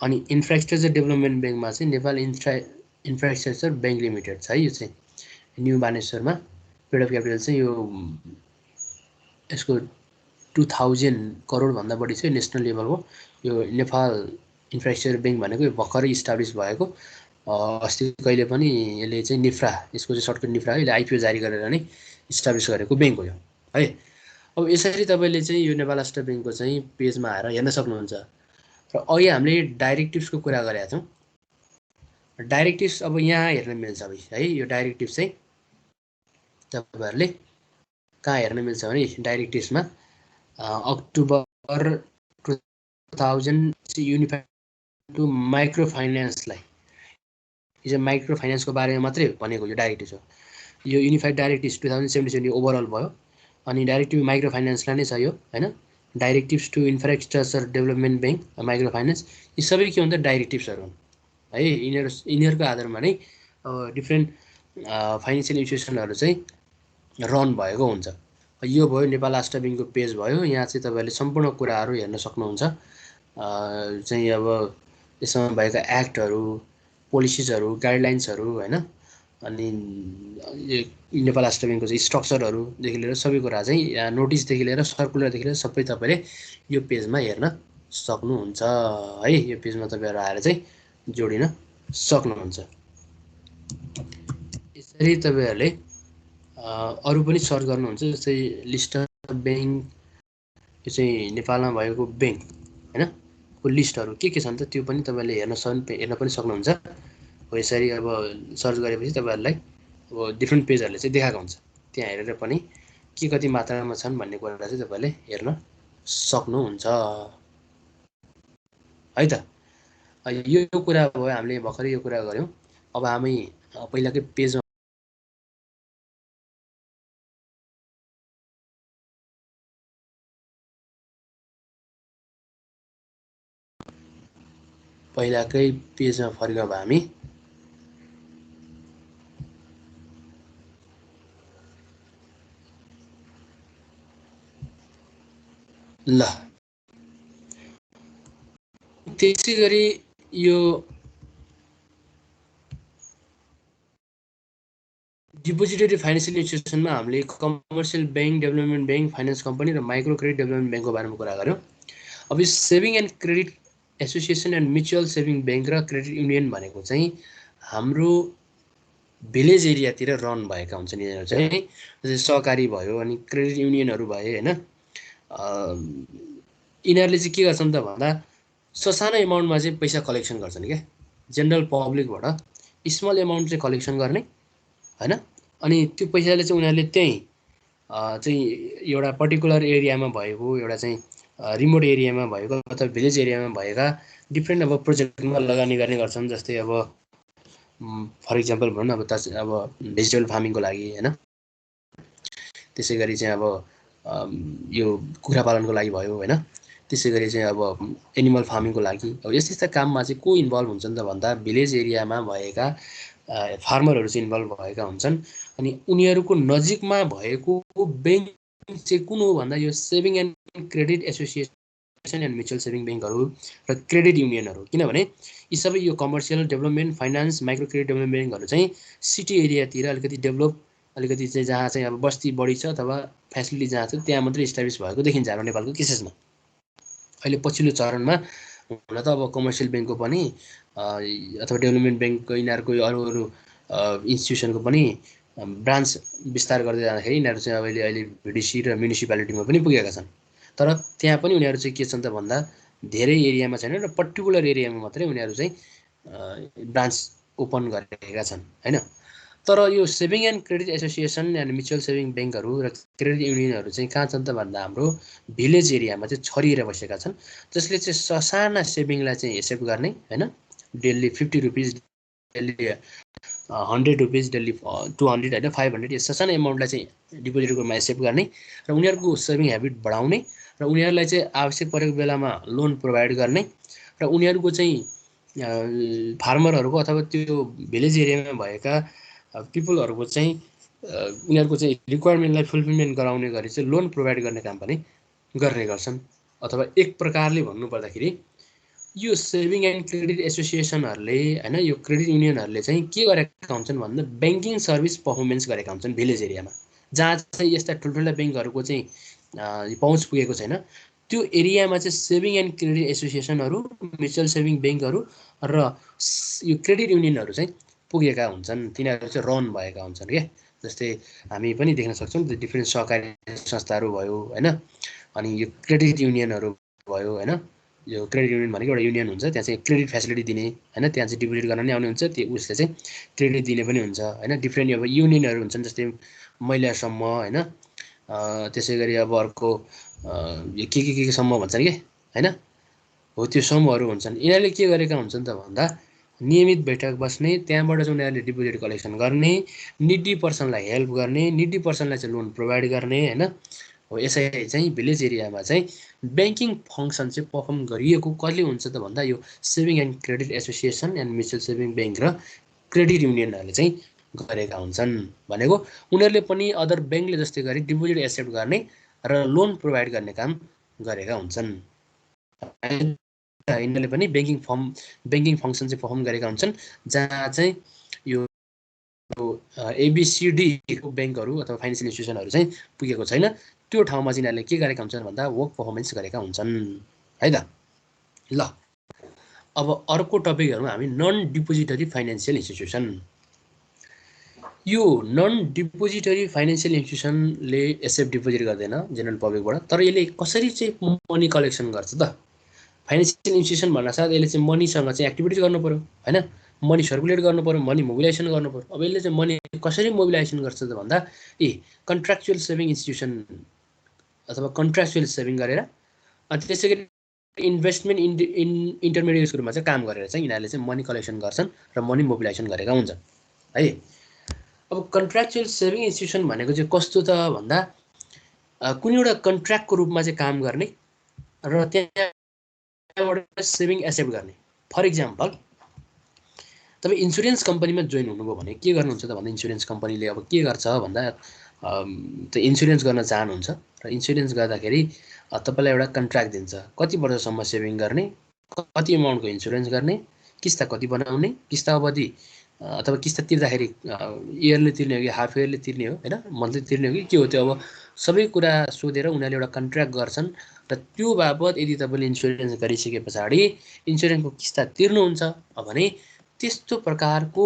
अनि इन्फ्रास्ट्रक्चर डेभलपमेन्ट ब्याङ्कमा चाहिँ नेपाल इन्फ्रास्ट्रक्चर ब्याङ्क लिमिटेड छ है, यो चाहिँ न्यू बानेश्वरमा। पिरियड अफ क्यापिटल चाहिँ यो यसको 2000 करोडभन्दा बढी छ, नेसनल लेभलको। यो नेपाल इन्फ्रास्ट्रक्चर ब्याङ्क भनेको यो भर्खरै इस्टाब्लिस भएको, अस्ति कहिले पनि यसले चाहिँ निफ्रा, यसको चाहिँ सर्टकट निफ्रा, यसले आइपिओ जारी गरेर नै इस्टाब्लिस गरेको ब्याङ्क हो यो है। अब यसरी तपाईँले चाहिँ यो नेपाल राष्ट्र ब्याङ्कको चाहिँ पेजमा आएर हेर्न सक्नुहुन्छ। र अहिले हामीले डाइरेक्टिभ्सको कुरा गरेका छौँ। डाइरेक्टिभ्स अब यहाँ हेर्न मिल्छ है, यो डाइरेक्टिभ चाहिँ तपाईँहरूले कहाँ हेर्न मिल्छ भने डाइरेक्टिभ्समा अक्टोबर 2000 युनिफाइड टु माइक्रो फाइनेन्सलाई, यो चाहिँ माइक्रो फाइनेन्सको बारेमा मात्रै भनेको यो डाइरेक्टिभ हो। यो युनिफाइड डाइरेक्टिभ्स 2077 ओभरअल भयो। अनि डाइरेक्टिभ माइक्रो फाइनेन्सलाई नै छ यो होइन। Directives to infrastructure development bank micro finance, यी सबै के भन्छ डाइरेक्टिभ्सहरू हुन् है। यिनीहरूको आधारमा नै डिफ्रेन्ट फाइनेन्सियल इन्स्टिट्युसनहरू चाहिँ रन भएको हुन्छ। यो भयो नेपाल राष्ट्र ब्याङ्कको पेज भयो। यहाँ चाहिँ तपाईँहरूले सम्पूर्ण कुराहरू हेर्न सक्नुहुन्छ। चाहिँ अब यसमा भएका एक्टहरू, पोलिसिजहरू, गाइडलाइन्सहरू होइन, अनि नेपाल राष्ट्र ब्याङ्कको चाहिँ स्ट्रक्चरहरूदेखि लिएर सबै कुरा चाहिँ यहाँ नोटिसदेखि लिएर सर्कुलरदेखि लिएर सबै तपाईँले यो पेजमा हेर्न सक्नुहुन्छ है। यो पेजमा तपाईँहरू आएर चाहिँ जोडिन सक्नुहुन्छ। यसरी तपाईँहरूले अरू पनि सर्च गर्नुहुन्छ, जस्तै लिस्ट अफ ब्याङ्क, यो चाहिँ नेपालमा भएको ब्याङ्क होइन को लिस्टहरू के छन् त त्यो पनि तपाईँले हेर्न पनि सक्नुहुन्छ। हो यसरी अब सर्च गरेपछि तपाईँहरूलाई अब डिफ्रेन्ट पेजहरूले चाहिँ देखाएको हुन्छ, त्यहाँ हेरेर पनि के कति मात्रामा छन् भन्ने कुरा चाहिँ तपाईँले हेर्न सक्नुहुन्छ है त। यो कुरा भयो, हामीले भर्खरै यो कुरा गऱ्यौँ। अब हामी पहिलाकै पेजमा फर्क अब हामी ल त्यसै गरी यो डिपोजिटरी फाइनेन्सियल इन्स्टिट्युसनमा हामीले commercial bank, development bank, finance company र माइक्रो क्रेडिट डेभलपमेन्ट ब्याङ्कको बारेमा कुरा गऱ्यौँ। अब यो saving and credit association and mutual saving bank र क्रेडिट युनियन भनेको चाहिँ हाम्रो भिलेज एरियातिर रन भएका हुन्छन्। यिनीहरू चाहिँ जस्तै सहकारी भयो, अनि क्रेडिट युनियनहरू भए होइन। यिनीहरूले चाहिँ के गर्छन् त भन्दा ससानो एमाउन्टमा चाहिँ पैसा कलेक्सन गर्छन् क्या, जेनरल पब्लिकबाट स्मल एमाउन्ट चाहिँ कलेक्सन गर्ने होइन। अनि त्यो पैसाले चाहिँ उनीहरूले त्यहीँ चाहिँ एउटा पर्टिकुलर एरियामा भएको एउटा चाहिँ रिमोट एरियामा भएको अथवा भिलेज एरियामा भएका डिफ्रेन्ट अब प्रोजेक्टमा लगानी गर्ने गर्छन्। जस्तै अब फर इक्जाम्पल भनौँ न अब भेजिटेबल फार्मिङको लागि होइन, त्यसै गरी चाहिँ अब यो कुखुरा पालनको लागि भयो होइन, त्यसै गरी चाहिँ अब एनिमल फार्मिङको लागि अब यस्ता यस्ता काममा चाहिँ को इन्भल्भ हुन्छन् त भन्दा भिलेज एरियामा भएका फार्मरहरू चाहिँ इन्भल्भ भएका हुन्छन्। अनि उनीहरूको नजिकमा भएको ब्याङ्क चाहिँ कुन हो भन्दा यो saving and credit association and mutual saving ब्याङ्कहरू र क्रेडिट युनियनहरू। किनभने यी सबै यो commercial development finance micro credit development ब्याङ्कहरू चाहिँ सिटी एरियातिर अलिकति डेभलप अलिकति चाहिँ जहाँ चाहिँ अब बस्ती बढी छ अथवा फेसिलिटी जहाँ छ त्यहाँ मात्रै इस्टाब्लिस भएको देखिन्छ हाम्रो नेपालको केसेसमा। अहिले पछिल्लो चरणमा हुन त अब कमर्सियल ब्याङ्कको पनि अथवा डेभलपमेन्ट ब्याङ्कको यिनीहरूको अरू अरू इन्स्टिट्युसनको पनि ब्रान्च विस्तार गर्दै जाँदाखेरि यिनीहरू चाहिँ अहिले भिडिसी र म्युनिसिपालिटीमा पनि पुगेका छन्। तर त्यहाँ पनि उनीहरू चाहिँ के छन् त भन्दा धेरै एरियामा छैन र पर्टिकुलर एरियामा मात्रै उनीहरू चाहिँ ब्रान्च ओपन गरेका छन् होइन। तर यो saving and credit association and mutual saving ब्याङ्कहरू र क्रेडिट युनियनहरू चाहिँ कहाँ छन् त भन्दा हाम्रो भिलेज एरियामा चाहिँ छरिएर बसेका छन्, जसले चाहिँ ससाना सेभिङलाई चाहिँ एक्सेप्ट गर्ने होइन, daily 50 rupees, daily 100 rupees, daily 200 होइन 500 यो ससाना एमाउन्टलाई चाहिँ डिपोजिटको रूपमा एक्सेप्ट गर्ने र उनीहरूको सेभिङ ह्याबिट बढाउने र उनीहरूलाई चाहिँ आवश्यक परेको बेलामा लोन प्रोभाइड गर्ने र उनीहरूको चाहिँ फार्मरहरूको अथवा त्यो भिलेज एरियामा भएका पिपलहरूको चाहिँ उनीहरूको चाहिँ रिक्वायरमेन्टलाई फुलफिलमेन्ट गराउने गरी चाहिँ लोन प्रोभाइड गर्ने काम पनि गर्ने गर्छन्। अथवा एक प्रकारले भन्नुपर्दाखेरि यो सेभिङ एन्ड क्रेडिट एसोसिएसनहरूले होइन यो क्रेडिट युनियनहरूले चाहिँ के गरेका हुन्छन् भन्दा ब्याङ्किङ सर्भिस पर्फर्मेन्स गरेका हुन्छन् भिलेज एरियामा, जहाँ चाहिँ यस्ता ठुल्ठुला ब्याङ्कहरूको चाहिँ पहुँच पुगेको छैन। त्यो एरियामा चाहिँ सेभिङ एन्ड क्रेडिट एसोसिएसनहरू, म्युचुअल सेभिङ ब्याङ्कहरू र यो क्रेडिट युनियनहरू चाहिँ पुगेका हुन्छन्, तिनीहरू चाहिँ रन भएका हुन्छन् क्या। जस्तै हामी पनि देख्न सक्छौँ डिफ्रेन्ट सहकारी संस्थाहरू भयो होइन, अनि यो क्रेडिट युनियनहरू भयो होइन। यो क्रेडिट युनियन भनेको एउटा युनियन हुन्छ, त्यहाँ चाहिँ क्रेडिट फेसिलिटी दिने होइन, त्यहाँ चाहिँ डिपोजिट गर्न नै आउने हुन्छ, त्यो उसले चाहिँ क्रेडिट दिने पनि हुन्छ होइन। डिफ्रेन्ट अब युनियनहरू हुन्छन् जस्तै महिलासम्म होइन, त्यसै गरी अब अर्को के सम्म भन्छन् कि होइन, हो त्यो समूहहरू हुन्छन्। यिनीहरूले के गरेका हुन्छन् त भन्दा नियमित बैठक बस्ने, त्यहाँबाट चाहिँ उनीहरूले डिपोजिट कलेक्सन गर्ने, निडी पर्सनलाई हेल्प गर्ने, निडी पर्सनलाई चाहिँ लोन प्रोभाइड गर्ने होइन। हो यसरी चाहिँ भिलेज एरियामा चाहिँ ब्याङ्किङ फङ्सन चाहिँ पर्फर्म गरिएको कहिले हुन्छ त भन्दा यो saving and credit association and mutual saving bank र क्रेडिट युनियनहरूले चाहिँ गरेका हुन्छन्। भनेको उनीहरूले पनि अदर ब्याङ्कले जस्तै गरी डिपोजिट एक्सेप्ट गर्ने र लोन प्रोभाइड गर्ने काम गरेका हुन्छन्। यिनीहरूले पनि ब्याङ्किङ फङ्सन चाहिँ पर्फर्म गरेका हुन्छन्, जहाँ चाहिँ यो एबिसिडीको ब्याङ्कहरू अथवा फाइनेन्सियल इन्स्टिट्युसनहरू चाहिँ पुगेको छैन। त्यो ठाउँमा चाहिँ यिनीहरूले के गरेका हुन्छन् भन्दा वर्क पर्फर्मेन्स गरेका हुन्छन् है त। ल अब अर्को टपिकहरू हामी नन डिपोजिटरी फाइनेन्सियल इन्स्टिट्युसन। यो नन डिपोजिटरी फाइनेन्सियल इन्स्टिट्युसनले एक्सेप्ट डिपोजिट गर्दैन जेनरल पब्लिकबाट, तर यसले कसरी चाहिँ मनी कलेक्सन गर्छ त? फाइनेन्सियल इन्स्टिट्युसन भन्नासाथ यसले चाहिँ मनीसँग चाहिँ एक्टिभिटिज गर्नु पऱ्यो होइन, मनी सर्कुलेट गर्नु पऱ्यो, मनी मोबिलाइजेसन गर्नु पऱ्यो। अब यसले चाहिँ मनी कसरी मोबिलाइजेसन गर्छ त भन्दा कन्ट्र्याक्चुअल सेभिङ इन्स्टिट्युसन अथवा कन्ट्र्याक्चुअल सेभिङ गरेर अनि त्यसै गरी इन्भेस्टमेन्ट इन्टरमिडिएट्सको रूपमा चाहिँ काम गरेर चाहिँ यिनीहरूले चाहिँ मनी कलेक्सन गर्छन् र मनी मोबिलाइजेसन गरेका हुन्छन् है। अब कन्ट्र्याक्चुअल सेभिङ इन्स्टिट्युसन भनेको चाहिँ कस्तो त भन्दा कुनै एउटा कन्ट्र्याक्टको रूपमा चाहिँ काम गर्ने र त्यहाँबाट सेभिङ एक्सेप्ट गर्ने। फर इक्जाम्पल तपाईँ इन्सुरेन्स कम्पनीमा जोइन हुनुभयो भने के गर्नुहुन्छ त भन्दा इन्सुरेन्स कम्पनीले अब के गर्छ भन्दा त्यो इन्सुरेन्स गर्न चाहनुहुन्छ र इन्सुरेन्स गर्दाखेरि तपाईँलाई एउटा कन्ट्र्याक्ट दिन्छ, कति वर्षसम्म सेभिङ गर्ने, कति एमाउन्टको इन्सुरेन्स गर्ने, किस्ता कति बनाउने, किस्ता अवधि अथवा किस्ता तिर्दाखेरि इयरली तिर्ने हो कि हाफ इयरली तिर्ने हो होइन, मन्थली तिर्ने हो कि के हो, त्यो अब सबै कुरा सोधेर उनीहरूले एउटा कन्ट्र्याक्ट गर्छन् र त्यो बापत यदि तपाईँले इन्सुरेन्स गरिसके पछाडि इन्सुरेन्सको किस्ता तिर्नुहुन्छ भने त्यस्तो प्रकारको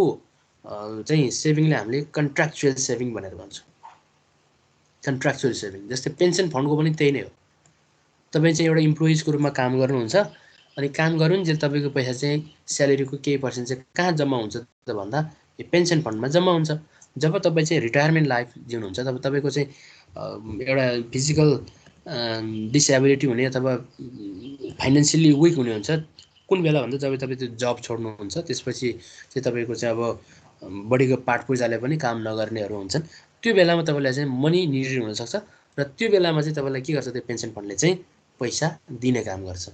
चाहिँ सेभिङलाई हामीले कन्ट्र्याक्चुअल सेभिङ भनेर भन्छौँ। कन्ट्र्याक्चुअल सेभिङ जस्तै पेन्सन फन्डको पनि त्यही नै हो। तपाईँ चाहिँ एउटा इम्प्लोइजको रूपमा काम गर्नुहुन्छ अनि काम गरुन्जेल तपाईँको पैसा चाहिँ स्यालेरीको केही पर्सेन्ट चाहिँ कहाँ जम्मा हुन्छ त भन्दा यो पेन्सन फन्डमा जम्मा हुन्छ। जब तपाईँ चाहिँ रिटायरमेन्ट लाइफ जिउनुहुन्छ तब तपाईँको चाहिँ एउटा फिजिकल डिसेबिलिटी हुने अथवा फाइनेन्सियली विक हुने हुन्छ। कुन बेला भन्दा जब तपाईँ त्यो जब छोड्नुहुन्छ त्यसपछि चाहिँ तपाईँको चाहिँ अब बडीको पार्ट पूजाले पनि काम नगर्नेहरू हुन्छन्। त्यो बेलामा तपाईँलाई चाहिँ मनी निडेड हुनसक्छ र त्यो बेलामा चाहिँ तपाईँलाई के गर्छ त्यो पेन्सन फन्डले चाहिँ पैसा दिने काम गर्छ।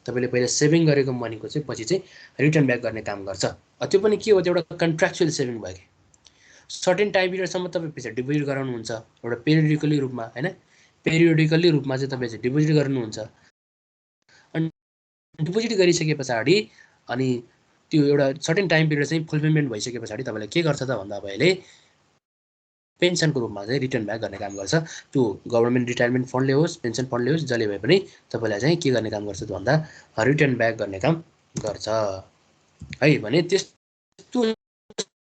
तपाईँले पहिला सेभिङ गरेको मनीको चाहिँ पछि चाहिँ रिटर्न ब्याक गर्ने काम गर्छ। त्यो पनि के हो त्यो एउटा कन्ट्र्याक्चुअल सेभिङ भयो कि सर्टेन टाइम पिरियडसम्म तपाईँ पैसा डिपोजिट गराउनुहुन्छ एउटा पेरियोडिकली रूपमा होइन, पेरियोडिकली रूपमा चाहिँ तपाईँ चाहिँ डिपोजिट गर्नुहुन्छ। अनि डिपोजिट गरिसके पछाडि अनि त्यो एउटा सर्टेन टाइम पिरियड चाहिँ फुलफिलमेन्ट भइसके पछाडि तपाईँलाई के गर्छ त भन्दा अब अहिले पेन्सनको रूपमा चाहिँ रिटर्न ब्याक गर्ने काम गर्छ। त्यो गभर्मेन्ट रिटायरमेन्ट फन्डले होस् पेन्सन फन्डले होस् जसले भए पनि तपाईँलाई चाहिँ के गर्ने काम गर्छ त भन्दा रिटर्न ब्याक गर्ने काम गर्छ है। भने त्यस्तो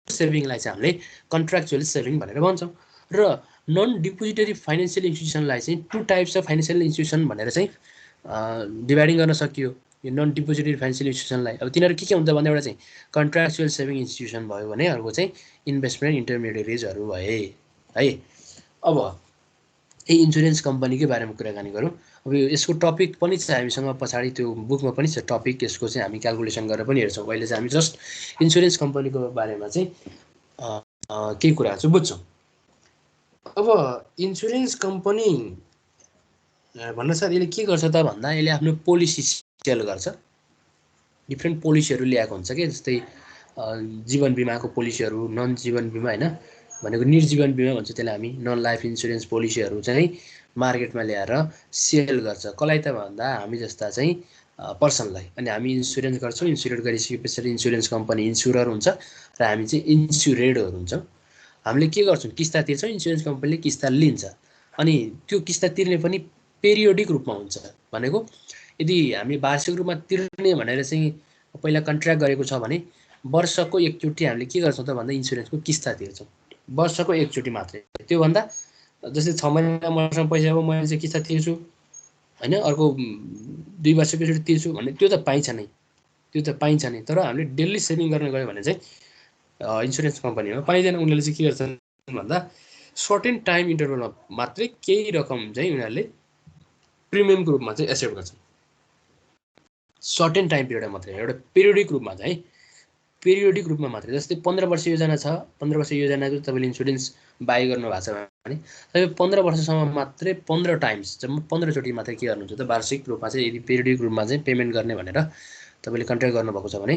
सेभिङलाई चाहिँ हामीले कन्ट्र्याक्चुअल सेभिङ भनेर भन्छौँ। र नन डिपोजिटरी फाइनेन्सियल इन्स्टिट्युसनलाई चाहिँ 2 टाइप्स अफ फाइनेन्सियल इन्स्टिट्युसन भनेर चाहिँ डिभाइडिङ गर्न सकियो यो नन डिपोजिटरी फाइनेन्सियल इन्स्टिट्युसनलाई। अब तिनीहरू के हुन्छ भन्दा एउटा चाहिँ कन्ट्र्याक्चुअल सेभिङ इन्स्टिट्युसन भयो भने अर्को चाहिँ इन्भेस्टमेन्ट इन्टरमिडिएटरिजहरू भए है। अब यही इन्सुरेन्स कम्पनीकै बारेमा कुराकानी गरौँ। अब यसको टपिक पनि छ हामीसँग पछाडि त्यो बुकमा पनि छ टपिक, यसको चाहिँ हामी क्यालकुलेसन गरेर पनि हेर्छौँ। अहिले चाहिँ हामी जस्ट इन्सुरेन्स कम्पनीको बारेमा चाहिँ केही कुराहरू चाहिँ बुझ्छौँ। अब इन्सुरेन्स कम्पनी भन्नासाथ यसले के गर्छ त भन्दा यसले आफ्नो पोलिसी सेल गर्छ। डिफ्रेन्ट पोलिसीहरू ल्याएको हुन्छ कि जस्तै जीवन बिमाको पोलिसीहरू, नन जीवन बिमा होइन भनेको निर्जीवन बिमा भन्छ त्यसलाई हामी, नन लाइफ इन्सुरेन्स पोलिसीहरू चाहिँ मार्केटमा ल्याएर सेल गर्छ। कसलाई त भन्दा हामी जस्ता चाहिँ पर्सनलाई। अनि हामी इन्सुरेन्स गर्छौँ, इन्सुरेट गरिसके पछाडि इन्सुरेन्स कम्पनी इन्सुरर हुन्छ र हामी चाहिँ इन्सुरेडहरू हुन्छौँ। हामीले के गर्छौँ किस्ता तिर्छौँ, इन्सुरेन्स कम्पनीले किस्ता लिन्छ। अनि त्यो किस्ता तिर्ने पनि पेरियोडिक रूपमा हुन्छ। भनेको यदि हामी वार्षिक रूपमा तिर्ने भनेर चाहिँ पहिला कन्ट्र्याक्ट गरेको छ भने वर्षको एकचोटि हामीले के गर्छौँ त भन्दा इन्सुरेन्सको किस्ता तिर्छौँ, वर्षको एकचोटि मात्रै। त्योभन्दा जस्तै 6 महिना वर्षमा पैसा अब मैले चाहिँ किस्ता तिर्छु होइन, अर्को 2 वर्षपछि तिर्छु भन्ने त्यो त पाइन्छ नै, त्यो त पाइन्छ नै। तर हामीले डेली सेभिङ गर्न गयो भने चाहिँ इन्सुरेन्स कम्पनीमा पाइँदैन। उनीहरूले चाहिँ के गर्छन् भन्दा सर्टेन टाइम इन्टरभलमा मात्रै केही रकम चाहिँ उनीहरूले प्रिमियमको रूपमा चाहिँ एक्सेप्ट गर्छन्। सर्टेन टाइम पिरियडमा मात्रै, एउटा पेरियोडिक रूपमा चाहिँ पेरियोडिक रूपमा मात्रै। जस्तै 15 वर्ष योजना छ, 15 वर्ष योजनाको तपाईँले इन्सुरेन्स बाई गर्नुभएको छ भने तपाईँ 15 वर्षसम्म मात्रै 15 टाइम्स जम्मा 15 चोटि मात्रै के गर्नुहुन्छ त वार्षिक रूपमा चाहिँ यदि पेरियोडिक रूपमा चाहिँ पेमेन्ट गर्ने भनेर तपाईँले कन्ट्र्याक्ट गर्नुभएको छ भने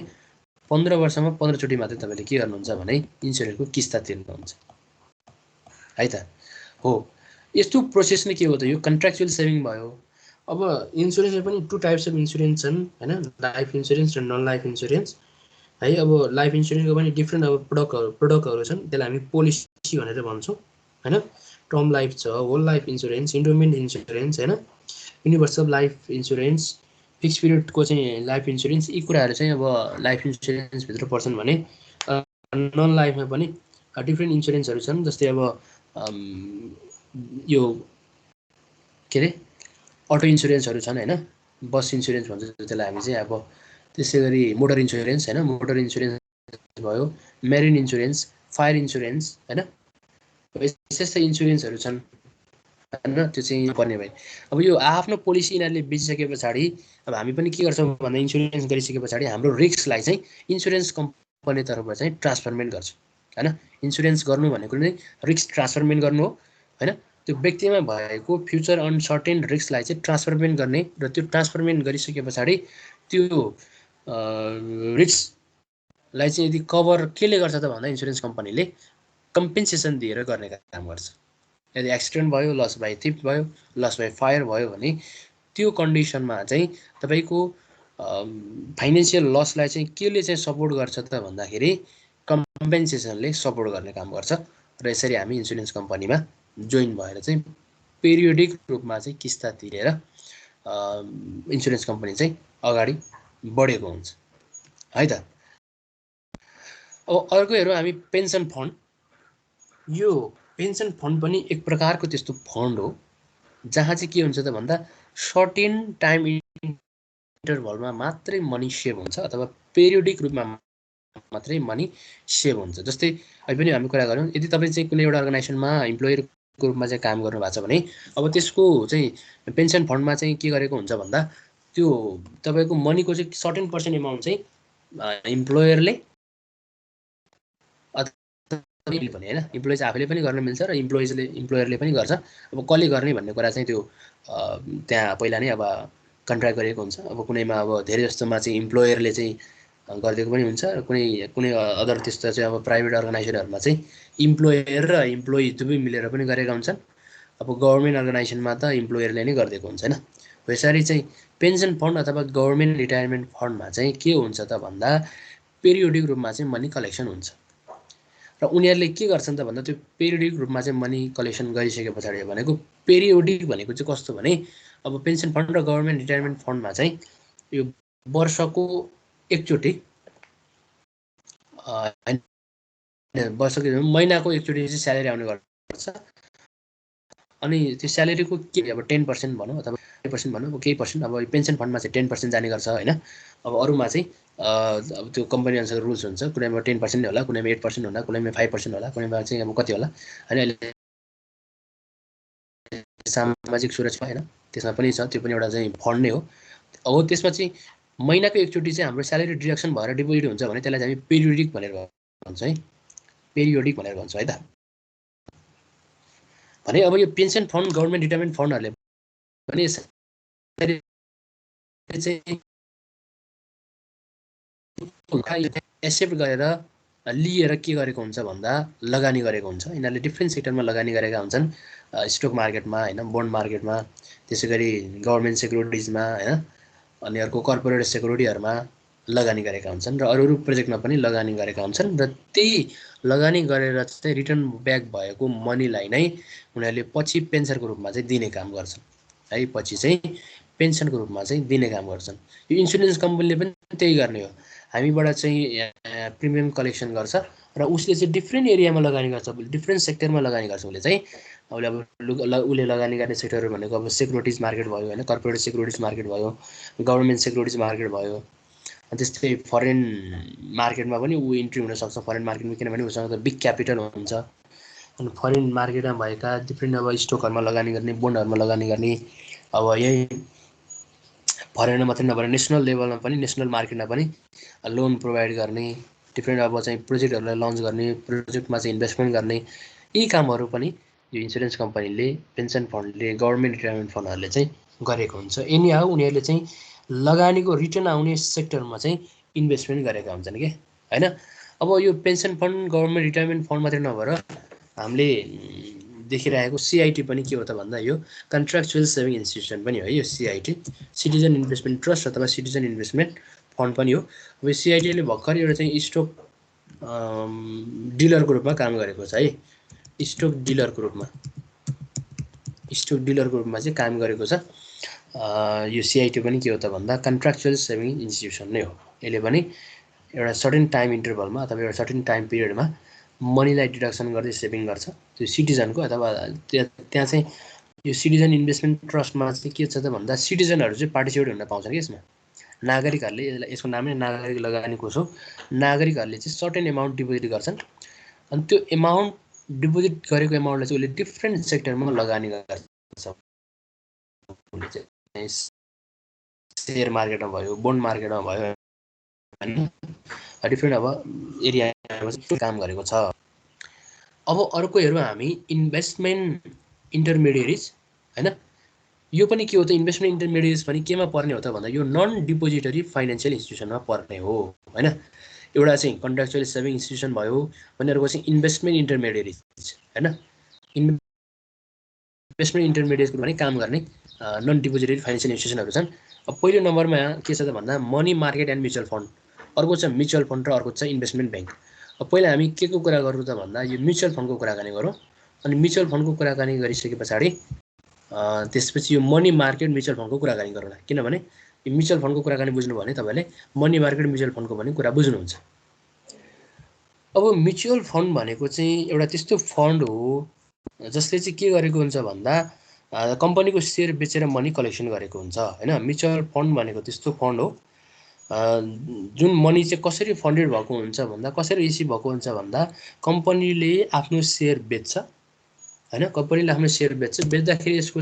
15 वर्षमा 15 चोटि मात्रै तपाईँले के गर्नुहुन्छ भने इन्सुरेन्सको किस्ता तिर्नुहुन्छ है त। हो, यस्तो प्रोसेस नै के हो त यो कन्ट्र्याक्चुअल सेभिङ भयो। अब इन्सुरेन्समा पनि 2 टाइप्स अफ इन्सुरेन्स छन् होइन, लाइफ इन्सुरेन्स र नन लाइफ इन्सुरेन्स है। अब लाइफ इन्सुरेन्सको पनि डिफ्रेन्ट अब प्रोडक्टहरू छन्, त्यसलाई हामी पोलिसी भनेर भन्छौँ होइन। टर्म लाइफ छ, whole life insurance, endowment insurance होइन, युनिभर्सल लाइफ इन्सुरेन्स, फिक्स पिरियडको चाहिँ लाइफ इन्सुरेन्स। यी कुराहरू चाहिँ अब लाइफ इन्सुरेन्सभित्र पर्छन् भने नन लाइफमा पनि डिफ्रेन्ट इन्सुरेन्सहरू छन्। जस्तै अब यो के अरे अटो इन्सुरेन्सहरू छन् होइन, बस इन्सुरेन्स भन्छ त्यसलाई हामी चाहिँ। अब त्यसै गरी मोटर इन्सुरेन्स होइन, मोटर इन्सुरेन्स भयो, मेरिन इन्सुरेन्स, फायर इन्सुरेन्स होइन, यस्तै इन्सुरेन्सहरू छन् होइन। त्यो चाहिँ पर्ने भयो। अब यो आफ्नो पोलिसी यिनीहरूले बेचिसके पछाडि अब हामी पनि के गर्छौँ भन्दा इन्सुरेन्स गरिसके पछाडि हाम्रो रिस्कलाई चाहिँ इन्सुरेन्स कम्पनी तर्फबाट चाहिँ ट्रान्सफरमेन्ट गर्छ होइन। इन्सुरेन्स गर्नु भनेको नै रिस्क ट्रान्सफरमेन्ट गर्नु हो होइन। त्यो व्यक्तिमा भएको फ्युचर अनसर्टेन रिस्कलाई चाहिँ ट्रान्सफरमेन्ट गर्ने र त्यो ट्रान्सफरमेन्ट गरिसके पछाडि त्यो रिस्कलाई चाहिँ यदि कभर केले गर्छ त भन्दा इन्सुरेन्स कम्पनीले कम्पेन्सेसन दिएर गर्ने काम गर्छ। यदि एक्सिडेन्ट भयो, लस बाई थिफ्ट भयो, लस बाई फायर भयो भने त्यो कन्डिसनमा चाहिँ तपाईँको फाइनेन्सियल लसलाई चाहिँ केले चाहिँ सपोर्ट गर्छ त भन्दाखेरि कम्पेन्सेसनले सपोर्ट गर्ने काम गर्छ। र यसरी हामी इन्सुरेन्स कम्पनीमा जोइन भएर चाहिँ पेरियोडिक रूपमा चाहिँ किस्ता तिरेर इन्सुरेन्स कम्पनी चाहिँ अगाडि बढेको हुन्छ है त। अब अर्को हेरौँ हामी पेन्सन फन्ड। यो पेन्सन फन्ड पनि एक प्रकारको त्यस्तो फन्ड हो जहाँ चाहिँ के हुन्छ त भन्दा सर्टेन टाइम इन्टरभलमा मात्रै मनी सेभ हुन्छ अथवा पेरियोडिक रूपमा मात्रै मनी सेभ हुन्छ। जस्तै अहिले पनि हामी कुरा गरौँ, यदि तपाईँ चाहिँ कुनै एउटा अर्गनाइजेसनमा इम्प्लोयरको रूपमा चाहिँ काम गर्नु भएको छ भने अब त्यसको चाहिँ पेन्सन फन्डमा चाहिँ के गरेको हुन्छ भन्दा त्यो तपाईँको मनीको चाहिँ सर्टेन पर्सेन्ट एमाउन्ट चाहिँ इम्प्लोयरले भने होइन, इम्प्लोइज आफैले पनि गर्न मिल्छ र इम्प्लोयरले पनि गर्छ। अब कसले गर्ने भन्ने कुरा चाहिँ त्यो त्यहाँ पहिला नै अब कन्ट्र्याक्ट गरेको हुन्छ। अब कुनैमा अब धेरै जस्तोमा चाहिँ इम्प्लोयरले चाहिँ गरिदिएको पनि हुन्छ र कुनै अदर त्यस्तो चाहिँ अब प्राइभेट अर्गनाइजेसनहरूमा चाहिँ इम्प्लोयर र इम्प्लोइ दुवै मिलेर पनि गरेका हुन्छन्। अब गभर्मेन्ट अर्गनाइजेसनमा त इम्प्लोयरले नै गरिदिएको हुन्छ होइन। यसरी चाहिँ पेन्सन फन्ड अथवा गभर्मेन्ट रिटायरमेन्ट फन्डमा चाहिँ के हुन्छ त भन्दा पेरियोडिक रूपमा चाहिँ मनी कलेक्सन हुन्छ र उनीहरूले के गर्छन् त भन्दा त्यो पेरियोडिक रूपमा चाहिँ मनी कलेक्सन गरिसके पछाडि भनेको पेरियोडिक भनेको चाहिँ कस्तो भने अब पेन्सन फन्ड र गभर्मेन्ट रिटायरमेन्ट फन्डमा चाहिँ यो वर्षको एकचोटि वर्षको महिनाको एकचोटि चाहिँ स्यालेरी आउने गर्छ। अनि त्यो स्यालेरीको के अब 10% भनौँ अथवा 5% भनौँ, अब केही पर्सेन्ट अब पेन्सन फन्डमा चाहिँ 10% जाने गर्छ होइन। अब अरूमा चाहिँ अब त्यो कम्पनी अनुसार रुल्स हुन्छ, कुनैमा 10% होला, कुनैमा 8% होला, कुनैमा 5% होला, कुनैमा चाहिँ अब कति होला होइन। अहिले सामाजिक सुरक्षा होइन त्यसमा पनि छ, त्यो पनि एउटा चाहिँ फन्ड नै हो। अब त्यसमा चाहिँ महिनाको एकचोटि चाहिँ हाम्रो स्यालेरी डिडक्सन भएर डिपोजिट हुन्छ भने त्यसलाई चाहिँ हामी पेरियोडिक भनेर भन्छ है, पेरियोडिक भनेर भन्छ है त। भने अब यो पेन्सन फन्ड गभर्मेन्ट रिटायरमेन्ट फन्डहरूले भने एक्सेप्ट गरेर लिएर के गरेको हुन्छ भन्दा लगानी गरेको हुन्छ। यिनीहरूले डिफ्रेन्ट सेक्टरमा लगानी गरेका हुन्छन्, स्टक मार्केटमा होइन, बोन्ड मार्केटमा, त्यसै गरी गभर्मेन्ट सेक्युरिटिजमा होइन, अनि अर्को कर्पोरेट सेक्युरिटीहरूमा लगानी गरेका हुन्छन् र अरू प्रोजेक्टमा पनि लगानी गरेका हुन्छन्। र त्यही लगानी गरेर चाहिँ रिटर्न ब्याक भएको मनीलाई नै उनीहरूले पछि पेन्सनको रूपमा चाहिँ दिने काम गर्छन् है, पछि चाहिँ पेन्सनको रूपमा चाहिँ दिने काम गर्छन्। यो इन्सुरेन्स कम्पनीले पनि त्यही गर्ने हो, हामीबाट चाहिँ प्रिमियम कलेक्सन गर्छ र उसले चाहिँ डिफ्रेन्ट एरियामा लगानी गर्छ, डिफ्रेन्ट सेक्टरमा लगानी गर्छ। उसले चाहिँ उसले लगानी गर्ने सेक्टरहरू भनेको अब सेक्युरिटिज मार्केट भयो होइन, कर्पोरेट सेक्युरिटिज मार्केट भयो, गभर्मेन्ट सेक्युरिटिज मार्केट भयो, त्यस्तै फरेन मार्केटमा पनि ऊ इन्ट्री हुनसक्छ फरेन मार्केटमा, किनभने उसँग त बिग क्यापिटल हुन्छ। अनि फरेन मार्केटमा भएका डिफ्रेन्ट अब स्टकहरूमा लगानी गर्ने, बोन्डहरूमा लगानी गर्ने, अब यही फरेनमा मात्रै नभएर नेसनल लेभलमा पनि, नेसनल मार्केटमा पनि लोन प्रोभाइड गर्ने, डिफ्रेन्ट अब चाहिँ प्रोजेक्टहरूलाई लन्च गर्ने, प्रोजेक्टमा चाहिँ इन्भेस्टमेन्ट गर्ने, यी कामहरू पनि यो इन्सुरेन्स कम्पनीले, पेन्सन फन्डले, गभर्मेन्ट रिटायरमेन्ट फन्डहरूले चाहिँ गरेको हुन्छ। एनी हाउ उनीहरूले चाहिँ लगानीको रिटर्न आउने सेक्टरमा चाहिँ इन्भेस्टमेन्ट गरेका हुन्छन् कि होइन। अब यो pension fund, government retirement fund मात्रै नभएर हामीले देखिरहेको सिआइटी पनि के हो त भन्दा यो कन्ट्र्याक्चुअल सेभिङ इन्स्टिट्युसन पनि हो है। यो सिआइटी सिटिजन इन्भेस्टमेन्ट ट्रस्ट अथवा सिटिजन इन्भेस्टमेन्ट फन्ड पनि हो। अब सिआइटीले भर्खर एउटा चाहिँ स्टक डिलरको रूपमा काम गरेको छ है, स्टक डिलरको रूपमा चाहिँ काम गरेको छ। यो सिआइटी पनि के हो त भन्दा कन्ट्र्याक्चुअल सेभिङ इन्स्टिट्युसन नै हो। यसले पनि एउटा सर्टेन टाइम इन्टरभलमा अथवा एउटा सर्टेन टाइम पिरियडमा मनीलाई डिडक्सन गर्दै सेभिङ गर्छ त्यो सिटिजनको। अथवा त्यहाँ चाहिँ यो सिटिजन इन्भेस्टमेन्ट ट्रस्टमा चाहिँ के छ त भन्दा सिटिजनहरू चाहिँ पार्टिसिपेट हुन पाउँछन् कि यसमा। नागरिकहरूले, यसको नामै नागरिक लगानी कोष हो, नागरिकहरूले चाहिँ सर्टेन एमाउन्ट डिपोजिट गर्छन् अनि त्यो एमाउन्ट डिपोजिट गरेको एमाउन्टलाई चाहिँ उसले डिफ्रेन्ट सेक्टरमा लगानी गर्छ। सेयर मार्केटमा भयो, बोन्ड मार्केटमा भयो, डिफ्रेन्ट अब एरियामा काम गरेको छ। अब अर्को हेरौँ हामी इन्भेस्टमेन्ट इन्टरमिडिएरिज होइन। यो पनि के हो त, इन्भेस्टमेन्ट इन्टरमिडिएरिज पनि केमा पर्ने हो त भन्दा यो नन डिपोजिटरी फाइनेन्सियल इन्स्टिट्युसनमा पर्ने हो होइन। एउटा चाहिँ कन्ट्र्याक्चुअल सेभिङ इन्स्टिट्युसन भयो भने अर्को चाहिँ इन्भेस्टमेन्ट इन्टरमिडिएरिज होइन। इन्भेस्टमेन्ट इन्टरमिडिएटको पनि काम गर्ने नन डिपोजिटरी फाइनेन्सियल इन्स्टिट्युसनहरू छन्। अब पहिलो नम्बरमा के छ त भन्दा money market and mutual fund, अर्को छ म्युचुअल फन्ड र अर्को छ इन्भेस्टमेन्ट ब्याङ्क। अब पहिला हामी के को कुरा गरौँ त भन्दा यो म्युचुअल फन्डको कुराकानी गरौँ। अनि म्युचुअल फन्डको कुराकानी गरिसके पछाडि त्यसपछि यो मनी मार्केट म्युचुअल फन्डको कुराकानी गरौँला, किनभने यो म्युचुअल फन्डको कुराकानी बुझ्नुभयो भने तपाईँले मनी मार्केट म्युचुअल फन्डको पनि कुरा बुझ्नुहुन्छ। अब म्युचुअल फन्ड भनेको चाहिँ एउटा त्यस्तो फन्ड हो जसले चाहिँ के गरेको हुन्छ भन्दा कम्पनीको सेयर बेचेर मनी कलेक्सन गरेको हुन्छ होइन। म्युचुअल फन्ड भनेको त्यस्तो फन्ड हो जुन मनी चाहिँ कसरी फन्डेड भएको हुन्छ भन्दा कसरी इस्यु भएको हुन्छ भन्दा कम्पनीले आफ्नो सेयर बेच्छ हैन कम्पनीले आफ्नो सेयर बेच्दाखेरि यसको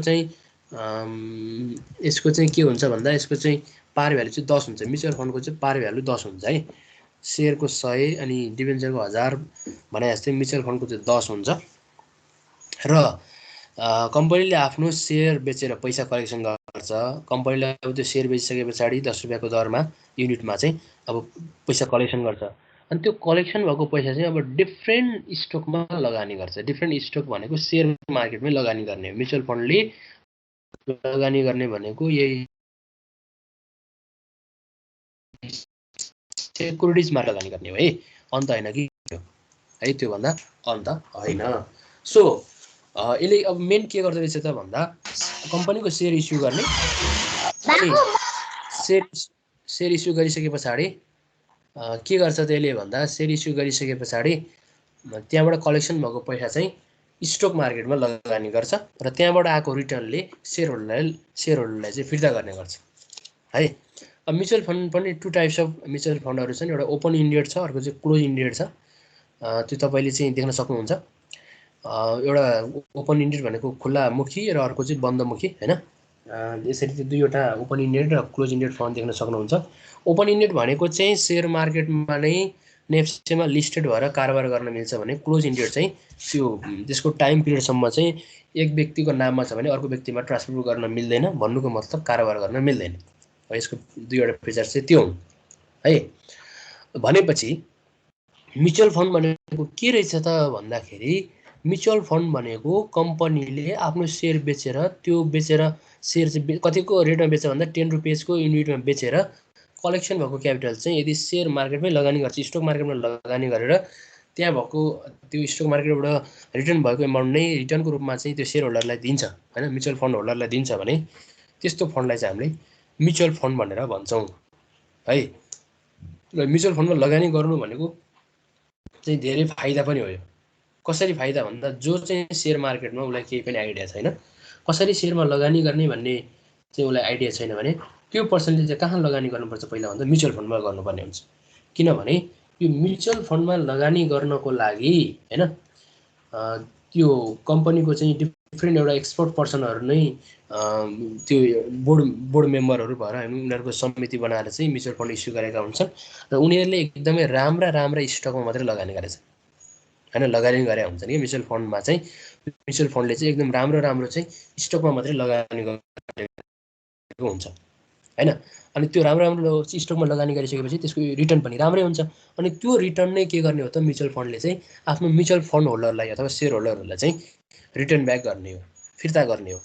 चाहिँ के हुन्छ भन्दा यसको चाहिँ पार भ्यालु चाहिँ 10 हुन्छ म्युचुअल फन्डको चाहिँ पार भ्यालु 10 हुन्छ है सेयरको 100 अनि डिबेन्चरको 1000 भने जस्तै म्युचुअल फन्डको चाहिँ 10 हुन्छ र कम्पनीले आफ्नो सेयर बेचेर पैसा कलेक्सन गर्छ कम्पनीले अब त्यो सेयर बेचिसके पछाडी 10 रुपैयाँको दरमा युनिटमा चाहिँ अब पैसा कलेक्सन गर्छ अनि त्यो कलेक्सन भएको पैसा चाहिँ अब डिफ्रेन्ट स्टकमा लगानी गर्छ डिफ्रेन्ट स्टक भनेको सेयर मार्केटमै लगानी गर्ने म्युचुअल फन्डले लगानी गर्ने भनेको यही सेक्युरिटिजमा लगानी गर्ने हो है अन्त हैन कि है त्यो भन्दा अन्त हैन सो यसले अब मेन के गर्दै रहेछ त भन्दा कम्पनीको सेयर इस्यु गर्ने अनि सेयर इस्यु गरिसके पछाडी के गर्छ त्यसले भन्दा सेयर इस्यु गरिसके पछाडी त्यहाँबाट कलेक्सन भएको पैसा चाहिँ स्टक मार्केटमा लगानी गर्छ र त्यहाँबाट आएको रिटर्नले शेयर होल्डरलाई चाहिँ फिर्ता गर्ने गर्छ है अब म्युचुअल फन्ड पनि टु टाइप्स अफ म्युचुअल फन्डहरु छन् एउटा ओपन इन्डेड छ अर्को चाहिँ क्लोज इन्डेड छ त्यो तपाईले चाहिँ देख्न सक्नुहुन्छ एउटा ओपन इन्डेड भनेको खुला मुखी र अर्को चाहिँ बन्द मुखी हैन यसरी चाहिँ दुईवटा ओपन इन्डेड र क्लोज इन्डेड फन्ड देख्न सक्नुहुन्छ ओपन इन्डेड भनेको चाहिँ शेयर मार्केटमा नै नेप्सेमा लिस्टेड भएर कारोबार गर्न मिल्छ भने क्लोज इन्डेड चाहिँ त्यो त्यसको टाइम पिरियडसम्म चाहिँ एक व्यक्तिको नाममा छ भने अर्को व्यक्तिमा ट्रान्सफर गर्न मिल्दैन भन्नुको मतलब कारोबार गर्न मिल्दैन यसको दुईवटा फिचर चाहिँ त्यो हुन् है भनेपछि म्युचुअल फन्ड भनेको के रहेछ त भन्दाखेरि म्युचुअल फन्ड भनेको कम्पनीले आफ्नो सेयर बेचेर त्यो बेचेर सेयर चाहिँ कतिको रेटमा बेच्छ भन्दा 10 रुपैयाँको युनिटमा बेचेर कलेक्सन भएको क्यापिटल चाहिँ यदि सेयर मार्केटमै लगानी गर्छ स्टक मार्केटमा लगानी गरेर त्यहाँ भएको त्यो स्टक मार्केटबाट रिटर्न भएको एमाउन्ट नै रिटर्नको रूपमा चाहिँ त्यो सेयर होल्डरलाई दिन्छ हैन म्युचुअल फन्ड होल्डरलाई दिन्छ भने त्यस्तो फन्डलाई चाहिँ हामीले म्युचुअल फन्ड भनेर भन्छौं है र म्युचुअल फन्डमा लगानी गर्नु भनेको चाहिँ धेरै फाइदा पनि हो कसरी फाइदा भन्दा जो चाहिँ शेयर मार्केटमा उलाई केही पनि आइडिया छैन कसरी शेयरमा लगानी गर्ने भन्ने चाहिँ उलाई आइडिया छैन भने त्यो पर्सनले चाहिँ कहाँ लगानी गर्नुपर्छ पहिला भन्दा म्युचुअल फन्डमा गर्नुपर्ने हुन्छ किनभने यो म्युचुअल फन्डमा लगानी गर्नको लागि हैन त्यो कम्पनीको चाहिँ डिफ्रेन्ट एउटा एक्सपर्ट पर्सनहरु नै त्यो बोर्ड मेम्बरहरु भएर हामी उनीहरुको समिति बनाएर चाहिँ म्युचुअल फन्ड इस्यु गरेका हुन्छन् र उनीहरुले एकदमै राम्रा स्टकमा मात्रै लगानी गरेछ हैन लगानी गरे हुन्छन् कि म्युचुअल फन्डमा चाहिँ म्युचुअल फन्डले चाहिँ एकदम राम्रो चाहिँ स्टकमा मात्रै लगानी गरेको हुन्छ हैन अनि त्यो राम्रो स्टकमा लगानी गरिसकेपछि त्यसको रिटर्न पनि राम्रै हुन्छ अनि त्यो रिटर्न नै के गर्ने हो त म्युचुअल फन्डले चाहिँ आफ्नो म्युचुअल फन्ड होल्डरलाई अथवा शेयर होल्डरहरुलाई चाहिँ रिटर्न ब्याक गर्ने हो फिर्ता गर्ने हो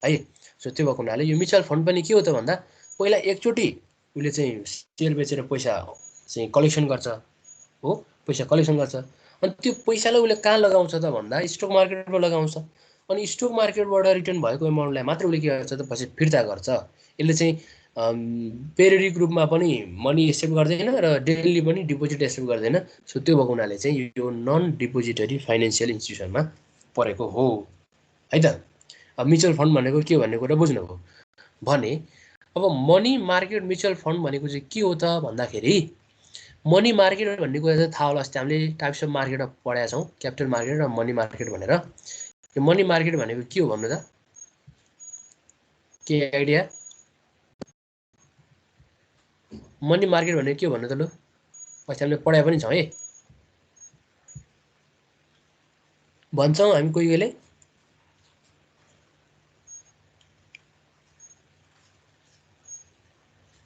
है सो त्यो भएको हुनाले यो म्युचुअल फन्ड पनि के हो त भन्दा पहिला एकचोटी उले चाहिँ शेयर बेचेर पैसा चाहिँ कलेक्सन गर्छ हो पैसा कलेक्सन गर्छ अनि त्यो पैसालाई उले कहाँ लगाउँछ त भन्दा स्टक मार्केटमा लगाउँछ अनि स्टक मार्केटबाट रिटर्न भएको एमाउन्टलाई मात्र उले के गर्छ त पछि फिर्ता गर्छ यसले चाहिँ पेरियोडिक रूपमा पनि मनी एक्सेप्ट गर्दैन र डेली पनि डिपोजिट एक्सेप्ट गर्दैन सो त्यो भएको हुनाले चाहिँ यो नन डिपोजिटरी फाइनान्शियल इन्स्टिट्युसनमा परेको हो है त अब म्युचुअल फन्ड भनेको के भन्ने कुरा बुझ्नुभयो भने अब मनी मार्केट म्युचुअल फन्ड भनेको चाहिँ के हो त भन्दाखेरि मनी मार्केट भन्ने कुरा चाहिँ थाहा होला अस्ति हामीले टाइप्स अफ मार्केटमा पढाएका छौं क्यापिटल मार्केट र मनी मार्केट भनेर यो मनी मार्केट भनेको के हो भन्नु त के आइडिया मनी मार्केट भनेको के हो भन्नु त लु अस्ति हामीले पढाए पनि छौं है भन्छौं हामी कोही बेला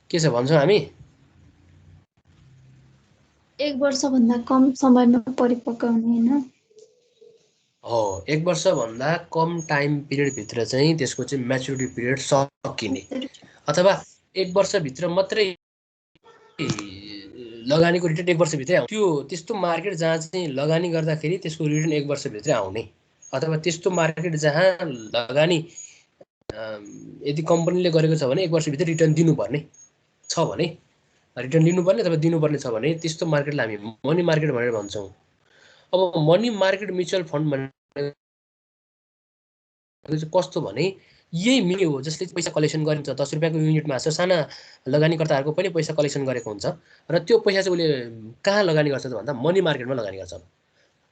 के छ भन्छौं हामी
1 वर्ष भन्दा कम समयमा परिपक्व हुने हैन
हो 1 वर्ष भन्दा कम टाइम पिरियड भित्र चाहिँ त्यसको चाहिँ म्याच्युरिटी पिरियड सकिने अथवा 1 वर्ष भित्र मात्रै लगानीको रिटर्न 1 वर्ष भित्रै आउँछ त्यो त्यस्तो मार्केट जहाँ चाहिँ लगानी गर्दाखेरि त्यसको रिटर्न 1 वर्ष भित्रै आउने अथवा त्यस्तो मार्केट जहाँ लगानी यदि कम्पनीले गरेको छ भने 1 वर्ष भित्र रिटर्न दिनुपर्ने छ भने रिटर्न लिनुपर्ने अथवा दिनुपर्ने छ भने त्यस्तो मार्केटलाई हामी मनी मार्केट भनेर भन्छौं अब मनी मार्केट म्युचुअल फन्ड भनेको कस्तो भने यही मिल्यो हो जसले पैसा कलेक्सन गरिन्छ 10 रुपियाँको युनिटमा साना लगानीकर्ताहरूको पनि पैसा कलेक्सन गरेको हुन्छ र त्यो पैसा चाहिँ उसले कहाँ लगानी गर्छ त भन्दा मनी मार्केटमा लगानी गर्छ।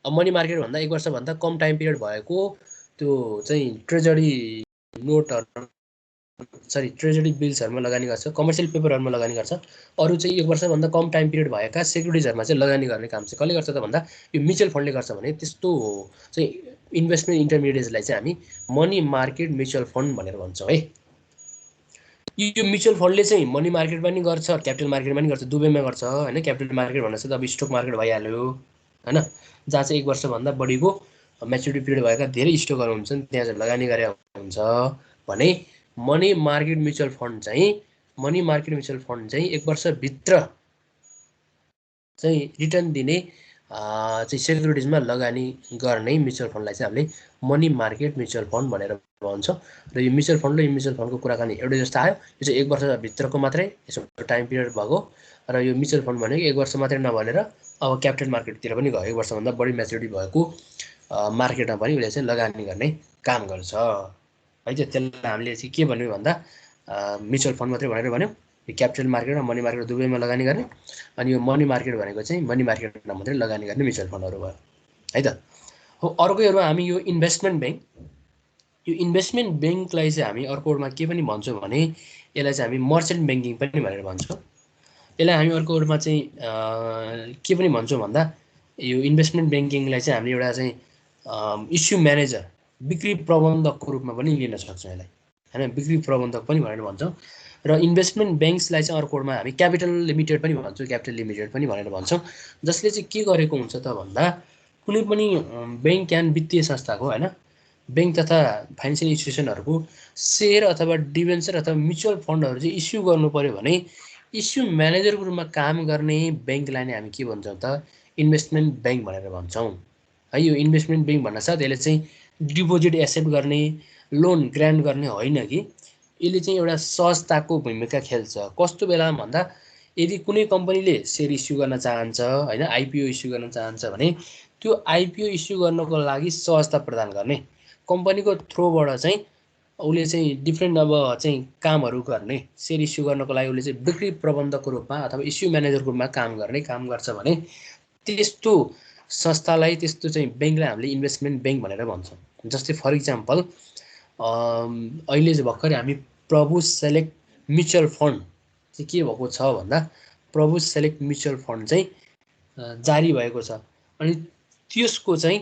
अब मनी मार्केट भन्दा 1 वर्षभन्दा कम टाइम पिरियड भएको त्यो चाहिँ ट्रेजरी नोटहरू ट्रेजरी बिल्सहरूमा लगानी गर्छ, कमर्सियल पेपरहरूमा लगानी गर्छ। अरू चाहिँ 1 वर्षभन्दा कम टाइम पिरियड भएका सेक्युरिटिजहरूमा चाहिँ लगानी गर्ने काम चाहिँ कसले गर्छ त भन्दा यो म्युचुअल फन्डले गर्छ भने त्यस्तो चाहिँ इन्भेस्टमेन्ट इन्टरमिडिएट्सलाई चाहिँ हामी मनी मार्केट म्युचुअल फन्ड भनेर भन्छौँ है। यो म्युचुअल फन्डले चाहिँ मनी मार्केट पनि गर्छ, क्यापिटल मार्केट पनि गर्छ, दुवैमा गर्छ होइन। क्यापिटल मार्केट भन्दा चाहिँ अब स्टक मार्केट भइहाल्यो होइन, जहाँ चाहिँ 1 वर्षभन्दा बढीको म्याच्युरिटी पिरियड भएका धेरै स्टकहरू हुन्छन् त्यहाँ चाहिँ लगानी गरेको हुन्छ भने मनी मार्केट म्युचुअल फन्ड चाहिँ 1 वर्षभित्र चाहिँ रिटर्न दिने चाहिँ सेक्युरिटिजमा लगानी गर्ने म्युचुअल फन्डलाई चाहिँ हामीले मनी मार्केट म्युचुअल फन्ड भनेर भन्छौँ। र यो म्युचुअल फन्ड र यो म्युचुअल फन्डको कुराकानी एउटै जस्तो आयो। यो चाहिँ 1 वर्षभित्रको मात्रै यसो टाइम पिरियड भएको र यो म्युचुअल फन्ड भनेको 1 वर्ष मात्रै नभनेर अब क्यापिटल मार्केटतिर पनि गयो, 1 वर्षभन्दा बढी म्याच्युरिटी भएको मार्केटमा पनि उसले चाहिँ लगानी गर्ने काम गर्छ है। त्यसलाई हामीले चाहिँ के भन्यो भन्दा म्युचुअल फन्ड मात्रै भनेर भन्यो। यो क्यापिटल मार्केट र मनी मार्केट दुवैमा लगानी गर्ने, अनि यो मनी मार्केट भनेको चाहिँ मनी मार्केटमा मात्रै लगानी गर्ने म्युचुअल फन्डहरू भयो है त। हो अर्को हेरौँ हामी यो इन्भेस्टमेन्ट ब्याङ्क। यो इन्भेस्टमेन्ट ब्याङ्कलाई चाहिँ हामी अर्को वर्डमा के पनि भन्छौँ भने यसलाई चाहिँ हामी मर्चेन्ट ब्याङ्किङ पनि भनेर भन्छौँ। यसलाई हामी अर्को वर्डमा चाहिँ के पनि भन्छौँ भन्दा यो इन्भेस्टमेन्ट ब्याङ्किङलाई चाहिँ हामीले एउटा चाहिँ इस्यु म्यानेजर बिक्री प्रबन्धकको रूपमा पनि लिन सक्छौँ यसलाई होइन, बिक्री प्रबन्धक पनि भनेर भन्छौँ। र इन्भेस्टमेन्ट ब्याङ्क्सलाई चाहिँ अर्को वर्डमा हामी क्यापिटल लिमिटेड पनि भन्छौँ, क्यापिटल लिमिटेड पनि भनेर भन्छौँ। जसले चाहिँ के गरेको हुन्छ त भन्दा कुनै पनि ब्याङ्क या वित्तीय संस्थाको होइन, ब्याङ्क तथा फाइनेन्सियल इन्स्टिट्युसनहरूको सेयर अथवा डिबेन्चर अथवा म्युचुअल फन्डहरू चाहिँ इस्यु गर्नु पऱ्यो भने इस्यु म्यानेजरको रूपमा काम गर्ने ब्याङ्कलाई नै हामी के भन्छौँ त इन्भेस्टमेन्ट ब्याङ्क भनेर भन्छौँ है। यो इन्भेस्टमेन्ट ब्याङ्क भन्नासाथ यसले चाहिँ डिपोजिट एक्सेप्ट गर्ने, लोन ग्रान्ट गर्ने होइन कि यसले चाहिँ एउटा संस्थाको भूमिका खेल्छ। कस्तो बेलामा भन्दा यदि कुनै कम्पनीले सेयर इस्यु गर्न चाहन्छ होइन, आइपिओ इस्यु गर्न चाहन्छ भने त्यो आइपिओ इस्यु गर्नको लागि सहजता प्रदान गर्ने कम्पनीको थ्रोबाट चाहिँ उसले चाहिँ डिफ्रेन्ट अब चाहिँ कामहरू गर्ने, सेयर इस्यु गर्नको लागि उसले चाहिँ बिक्री प्रबन्धकको रूपमा अथवा इस्यु म्यानेजरको रूपमा काम गर्छ भने त्यस्तो संस्थालाई, त्यस्तो चाहिँ ब्याङ्कलाई हामीले इन्भेस्टमेन्ट ब्याङ्क भनेर भन्छौँ। जस्तै फर इक्जाम्पल अहिले चाहिँ भर्खरै हामी प्रभु सेलेक्ट म्युचुअल फन्ड चाहिँ के भएको छ भन्दा प्रभु सेलेक्ट म्युचुअल फन्ड चाहिँ जारी भएको छ। अनि त्यसको चाहिँ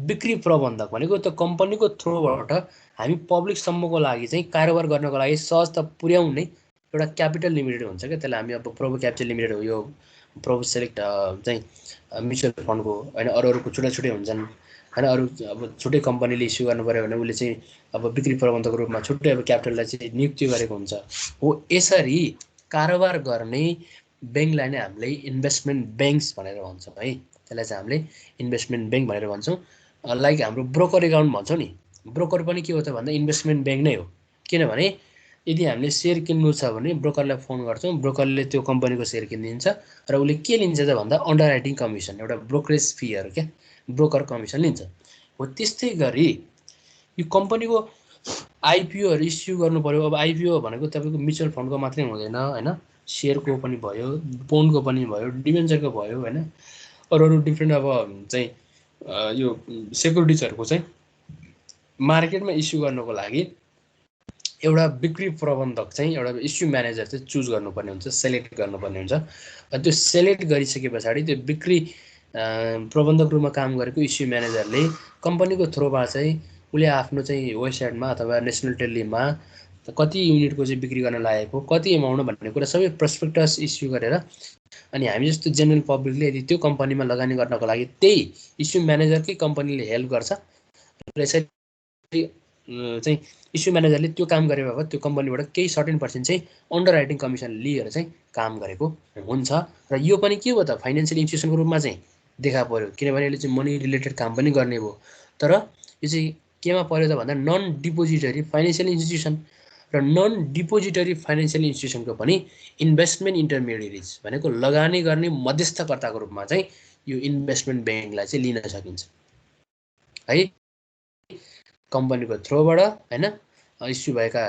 बिक्री प्रबन्धक भनेको त्यो कम्पनीको थ्रोबाट हामी पब्लिकसम्मको लागि चाहिँ कारोबार गर्नको लागि सहजता पुर्याउने एउटा क्यापिटल लिमिटेड हुन्छ क्या, त्यसलाई हामी अब प्रभु क्यापिटल लिमिटेड हो यो प्रभु सेलेक्ट चाहिँ म्युचुअल फन्डको होइन। अरूको छुट्टै छुट्टै हुन्छन् होइन, अरू अब छुट्टै कम्पनीले इस्यु गर्नु पऱ्यो भने उसले चाहिँ अब बिक्री प्रबन्धकको रूपमा छुट्टै अब क्यापिटललाई चाहिँ नियुक्ति गरेको हुन्छ। हो यसरी कारोबार गर्ने ब्याङ्कलाई नै हामीले इन्भेस्टमेन्ट ब्याङ्क्स भनेर भन्छौँ है। त्यसलाई चाहिँ हामीले इन्भेस्टमेन्ट ब्याङ्क भनेर भन्छौँ। लाइक हाम्रो ब्रोकर एकाउन्ट भन्छौँ नि, ब्रोकर पनि के हो त भन्दा इन्भेस्टमेन्ट ब्याङ्क नै हो। किनभने यदि हामीले सेयर किन्नु छ भने ब्रोकरलाई फोन गर्छौँ, ब्रोकरले त्यो कम्पनीको सेयर किनिदिन्छ र उसले के लिन्छ त भन्दा अन्डर राइटिङ कमिसन, एउटा ब्रोकरेज फीहरू क्या, ब्रोकर कमिसन लिन्छ। हो त्यस्तै गरी यो कम्पनीको आइपिओहरू इस्यु गर्नु पऱ्यो। अब आइपिओ भनेको तपाईँको म्युचुअल फन्डको मात्रै हुँदैन होइन, सेयरको पनि भयो, बोन्डको पनि भयो, डिबेन्चरको भयो होइन, अरू डिफ्रेन्ट अब चाहिँ यो सेक्युरिटिजहरूको चाहिँ मार्केटमा इस्यु गर्नको लागि एउटा बिक्री प्रबन्धक चाहिँ एउटा इस्यु म्यानेजर चाहिँ चुज गर्नुपर्ने हुन्छ, सेलेक्ट गर्नुपर्ने हुन्छ। त्यो सेलेक्ट गरिसके पछाडि त्यो बिक्री प्रबन्धक रूपमा काम गरेको इस्यु म्यानेजरले कम्पनीको थ्रोबाट चाहिँ उसले आफ्नो चाहिँ वेबसाइटमा अथवा नेसनल टेलीमा कति युनिटको चाहिँ बिक्री गर्न लागेको, कति एमाउन्ट भन्ने कुरा सबै प्रस्पेक्टस इस्यु गरेर अनि हामी जस्तो जेनरल पब्लिकले यदि त्यो कम्पनीमा लगानी गर्नको लागि त्यही इस्यु म्यानेजरकै कम्पनीले हेल्प गर्छ र यसरी चाहिँ इस्यु म्यानेजरले त्यो काम गरे बापत त्यो कम्पनीबाट केही सर्टेन पर्सेन्ट चाहिँ अन्डर राइटिङ कमिसन लिएर चाहिँ काम गरेको हुन्छ। र यो पनि के हो त फाइनेन्सियल इन्स्टिट्युसनको रूपमा चाहिँ देखा पर्यो, किनभने यसले चाहिँ मनी रिलेटेड काम पनि गर्ने हो। तर यो चाहिँ केमा पर्यो त भन्दा नन डिपोजिटरी फाइनेन्सियल इन्स्टिट्युसन र नन डिपोजिटरी फाइनेन्सियल इन्स्टिट्युसनको पनि इन्भेस्टमेन्ट इन्टरमिडिएरिज भनेको लगानी गर्ने मध्यस्थकर्ताको रूपमा चाहिँ यो इन्भेस्टमेन्ट ब्याङ्कलाई चाहिँ लिन सकिन्छ है। कम्पनीको थ्रोबाट होइन इस्यु भएका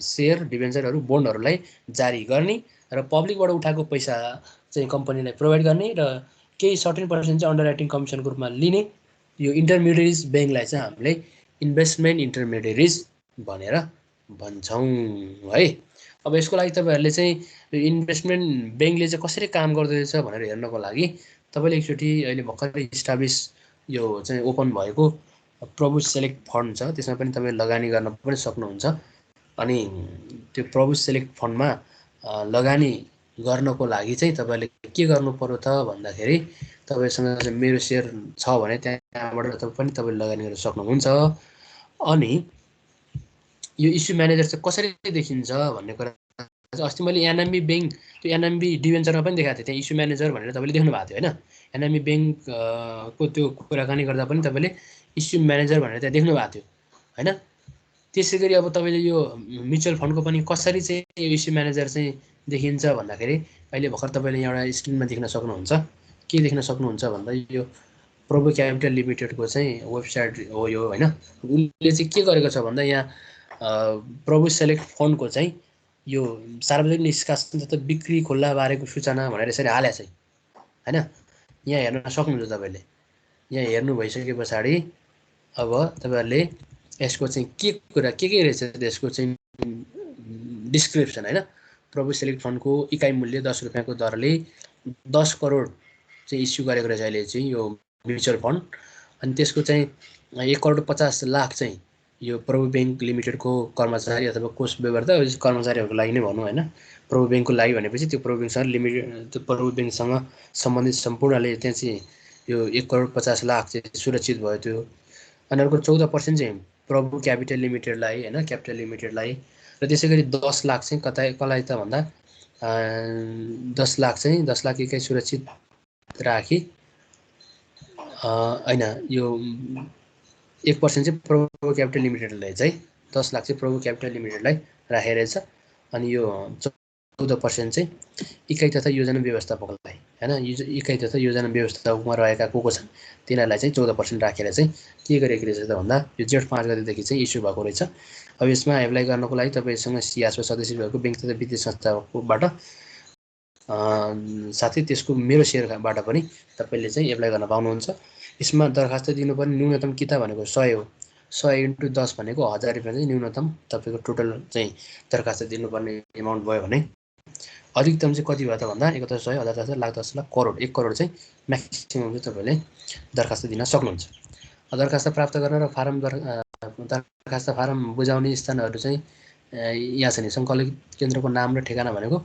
सेयर डिभेन्चरहरू बोन्डहरूलाई जारी गर्ने र पब्लिकबाट उठाएको पैसा चाहिँ कम्पनीलाई प्रोभाइड गर्ने र केही सर्टेन पर्सेन्ट चाहिँ अन्डर राइटिङ कमिसनको रूपमा लिने यो इन्टरमिडिएरिज ब्याङ्कलाई चाहिँ हामीले इन्भेस्टमेन्ट इन्टरमिडिएरिज भनेर भन्छौँ है। अब यसको लागि तपाईँहरूले चाहिँ यो इन्भेस्टमेन्ट ब्याङ्कले चाहिँ कसरी काम गर्दैछ भनेर हेर्नको लागि तपाईँले एकचोटि अहिले भर्खरै इस्टाब्लिस यो चाहिँ ओपन भएको प्रभु सेलेक्ट फन्ड छ त्यसमा पनि तपाईँ लगानी गर्न पनि सक्नुहुन्छ। अनि त्यो प्रभु सेलेक्ट फन्डमा लगानी गर्नको लागि चाहिँ तपाईँले के गर्नु पर्यो त भन्दाखेरि तपाईँसँग चाहिँ मेरो सेयर छ भने त्यहाँबाट पनि तपाईँले लगानी गर्न सक्नुहुन्छ। अनि यो इस्यु म्यानेजर चाहिँ कसरी देखिन्छ भन्ने कुरा अस्ति मैले एनएमबी ब्याङ्क त्यो एनएमबी डिभेन्चरमा पनि देखाएको थिएँ, त्यहाँ इस्यु म्यानेजर भनेर तपाईँले देख्नु भएको थियो होइन। एनएमबी ब्याङ्कको त्यो कुराकानी गर्दा पनि तपाईँले इस्यु म्यानेजर भनेर त्यहाँ देख्नु भएको थियो होइन। त्यसै गरी अब तपाईँले यो म्युचुअल फन्डको पनि कसरी चाहिँ यो इस्यु म्यानेजर चाहिँ देखिन्छ भन्दाखेरि अहिले भर्खर तपाईँले एउटा स्क्रिनमा देख्न सक्नुहुन्छ। के देख्न सक्नुहुन्छ भन्दा यो प्रभु क्यापिटल लिमिटेडको चाहिँ वेबसाइट हो यो होइन। उसले चाहिँ के गरेको छ भन्दा यहाँ प्रभु सेलेक्ट फन्डको चाहिँ यो सार्वजनिक निष्कासन तथा बिक्री खुल्ला बारेको सूचना भनेर यसरी हालेको छ होइन। यहाँ हेर्न सक्नुहुन्छ तपाईँले। यहाँ हेर्नु भइसके पछाडि अब तपाईँहरूले यसको चाहिँ के कुरा के रहेछ त्यसको चाहिँ डिस्क्रिप्सन होइन। प्रभु सेलेक्ट फन्डको इकाइ मूल्य 10 रुपियाँको दरले 10 करोड चाहिँ इस्यु गरेको रहेछ अहिले चाहिँ यो म्युचुअल फन्ड। अनि त्यसको चाहिँ 1 करोड 50 लाख चाहिँ यो प्रभु ब्याङ्क लिमिटेडको कर्मचारी अथवा कोष व्यवहार त कर्मचारीहरूको लागि नै भनौँ होइन। प्रभु ब्याङ्कको लागि भनेपछि त्यो प्रभु ब्याङ्कसँग त्यो प्रभु ब्याङ्कसँग सम्बन्धित सम्पूर्णले त्यहाँ चाहिँ यो 1 करोड 50 लाख चाहिँ सुरक्षित भयो त्यो। अनि अर्को 14% चाहिँ प्रभु क्यापिटल लिमिटेडलाई होइन, क्यापिटल लिमिटेडलाई। र त्यसै गरी 10 लाख चाहिँ कसलाई त भन्दा 10 लाख इकाइ सुरक्षित राखी होइन यो 1% चाहिँ प्रभु क्यापिटल लिमिटेडलाई चाहिँ 10 लाख चाहिँ प्रभु क्यापिटल लिमिटेडलाई राखेको रहेछ। अनि यो 14% चाहिँ इकाइ तथा योजना व्यवस्थापकलाई होइन। इकाइ तथा योजना व्यवस्थापकमा रहेका को छन् तिनीहरूलाई चाहिँ 14% राखेर चाहिँ के गरेको रहेछ त भन्दा यो जेठ 5 गतेदेखि चाहिँ इस्यु भएको रहेछ। अब यसमा एप्लाई गर्नको लागि तपाईँसँग सिआसओ सदस्य भएको ब्याङ्क तथा वित्तीय संस्थाबाट साथै त्यसको मेरो सेयरबाट पनि तपाईँले चाहिँ एप्लाई गर्न पाउनुहुन्छ। यसमा दरखास्त दिनुपर्ने न्यूनतम किता भनेको 100 हो। 100 × 10 भनेको 1000 रुपियाँ चाहिँ न्यूनतम तपाईँको टोटल चाहिँ दरखास्त दिनुपर्ने एमाउन्ट भयो भने अधिकतम चाहिँ कति भयो त भन्दा 1 100 1000 10 लाख 10 लाख करोड 1 करोड चाहिँ म्याक्सिमम चाहिँ तपाईँले दरखास्त दिन सक्नुहुन्छ। दरखास्त प्राप्त गर्न र दरखास्त फारम बुझाउने स्थानहरू चाहिँ यहाँ छ नि। सङ्कलित केन्द्रको नाम र ठेगाना भनेको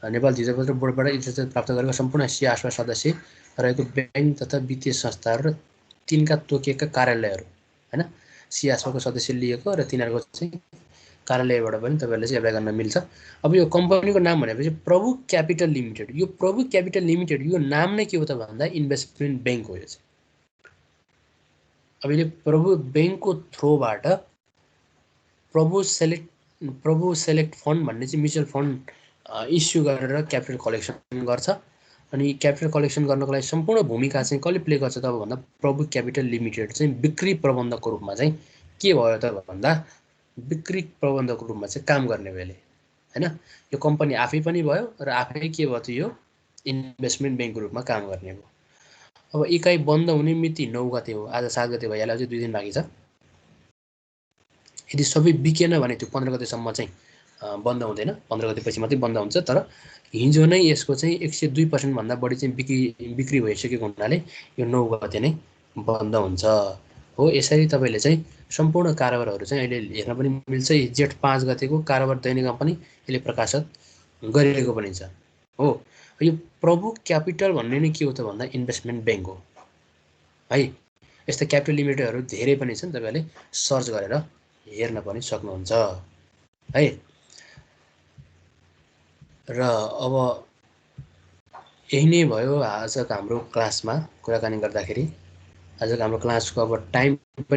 नेपाल धिजोपत्र बोर्डबाट इजाजत प्राप्त गरेको सम्पूर्ण सिआसओ सदस्य रहेको ब्याङ्क तथा वित्तीय संस्थाहरू र तिनका तोकिएका कार्यालयहरू होइन। सिआसओको सदस्य लिएको र तिनीहरूको चाहिँ कार्यालयबाट पनि तपाईँहरूले चाहिँ एप्लाई गर्न मिल्छ। अब यो कम्पनीको नाम भनेपछि प्रभु क्यापिटल लिमिटेड। यो प्रभु क्यापिटल लिमिटेड यो नाम नै के हो त भन्दा इन्भेस्टमेन्ट ब्याङ्क हो यो चाहिँ। अब यो प्रभु ब्याङ्कको थ्रोबाट प्रभु सेलेक्ट फन्ड भन्ने चाहिँ म्युचुअल फन्ड इस्यु गरेर क्यापिटल कलेक्सन गर्छ। अनि क्यापिटल कलेक्सन गर्नको लागि सम्पूर्ण भूमिका चाहिँ कसले प्ले गर्छ त भन्दा प्रभु क्यापिटल लिमिटेड चाहिँ बिक्री प्रबन्धकको रूपमा चाहिँ के भयो त भन्दा बिक्री प्रबन्धकको रूपमा चाहिँ काम गर्ने बेले होइन। यो कम्पनी आफै पनि भयो र आफै के भयो त यो इन्भेस्टमेन्ट ब्याङ्कको रूपमा काम गर्ने भयो। अब इकाइ बन्द हुने मिति 9 गते हो। आज 7 गते भइहाल्यो, अझै 2 दिन बाँकी छ। यदि सबै बिकेन भने त्यो 15 गतेसम्म चाहिँ बन्द हुँदैन, 15 गतेपछि मात्रै बन्द हुन्छ। तर हिजो नै यसको चाहिँ 102% भन्दा बढी चाहिँ बिक्री भइसकेको हुनाले यो 9 गते नै बन्द हुन्छ हो। यसरी तपाईँले चाहिँ सम्पूर्ण कारोबारहरू चाहिँ अहिले हेर्न पनि मिल्छ। जेठ 5 गतेको कारोबार दैनिकमा पनि यसले प्रकाशित गरिएको पनि छ हो। यो प्रभु क्यापिटल भन्ने नै के हो त भन्दा इन्भेस्टमेन्ट ब्याङ्क हो है। यस्ता क्यापिटल लिमिटेडहरू धेरै पनि छन्, तपाईँहरूले सर्च गरेर हेर्न पनि सक्नुहुन्छ है। र अब यही नै भयो आजको हाम्रो क्लासमा कुराकानी गर्दाखेरि। आजको हाम्रो क्लासको अब टाइम पनि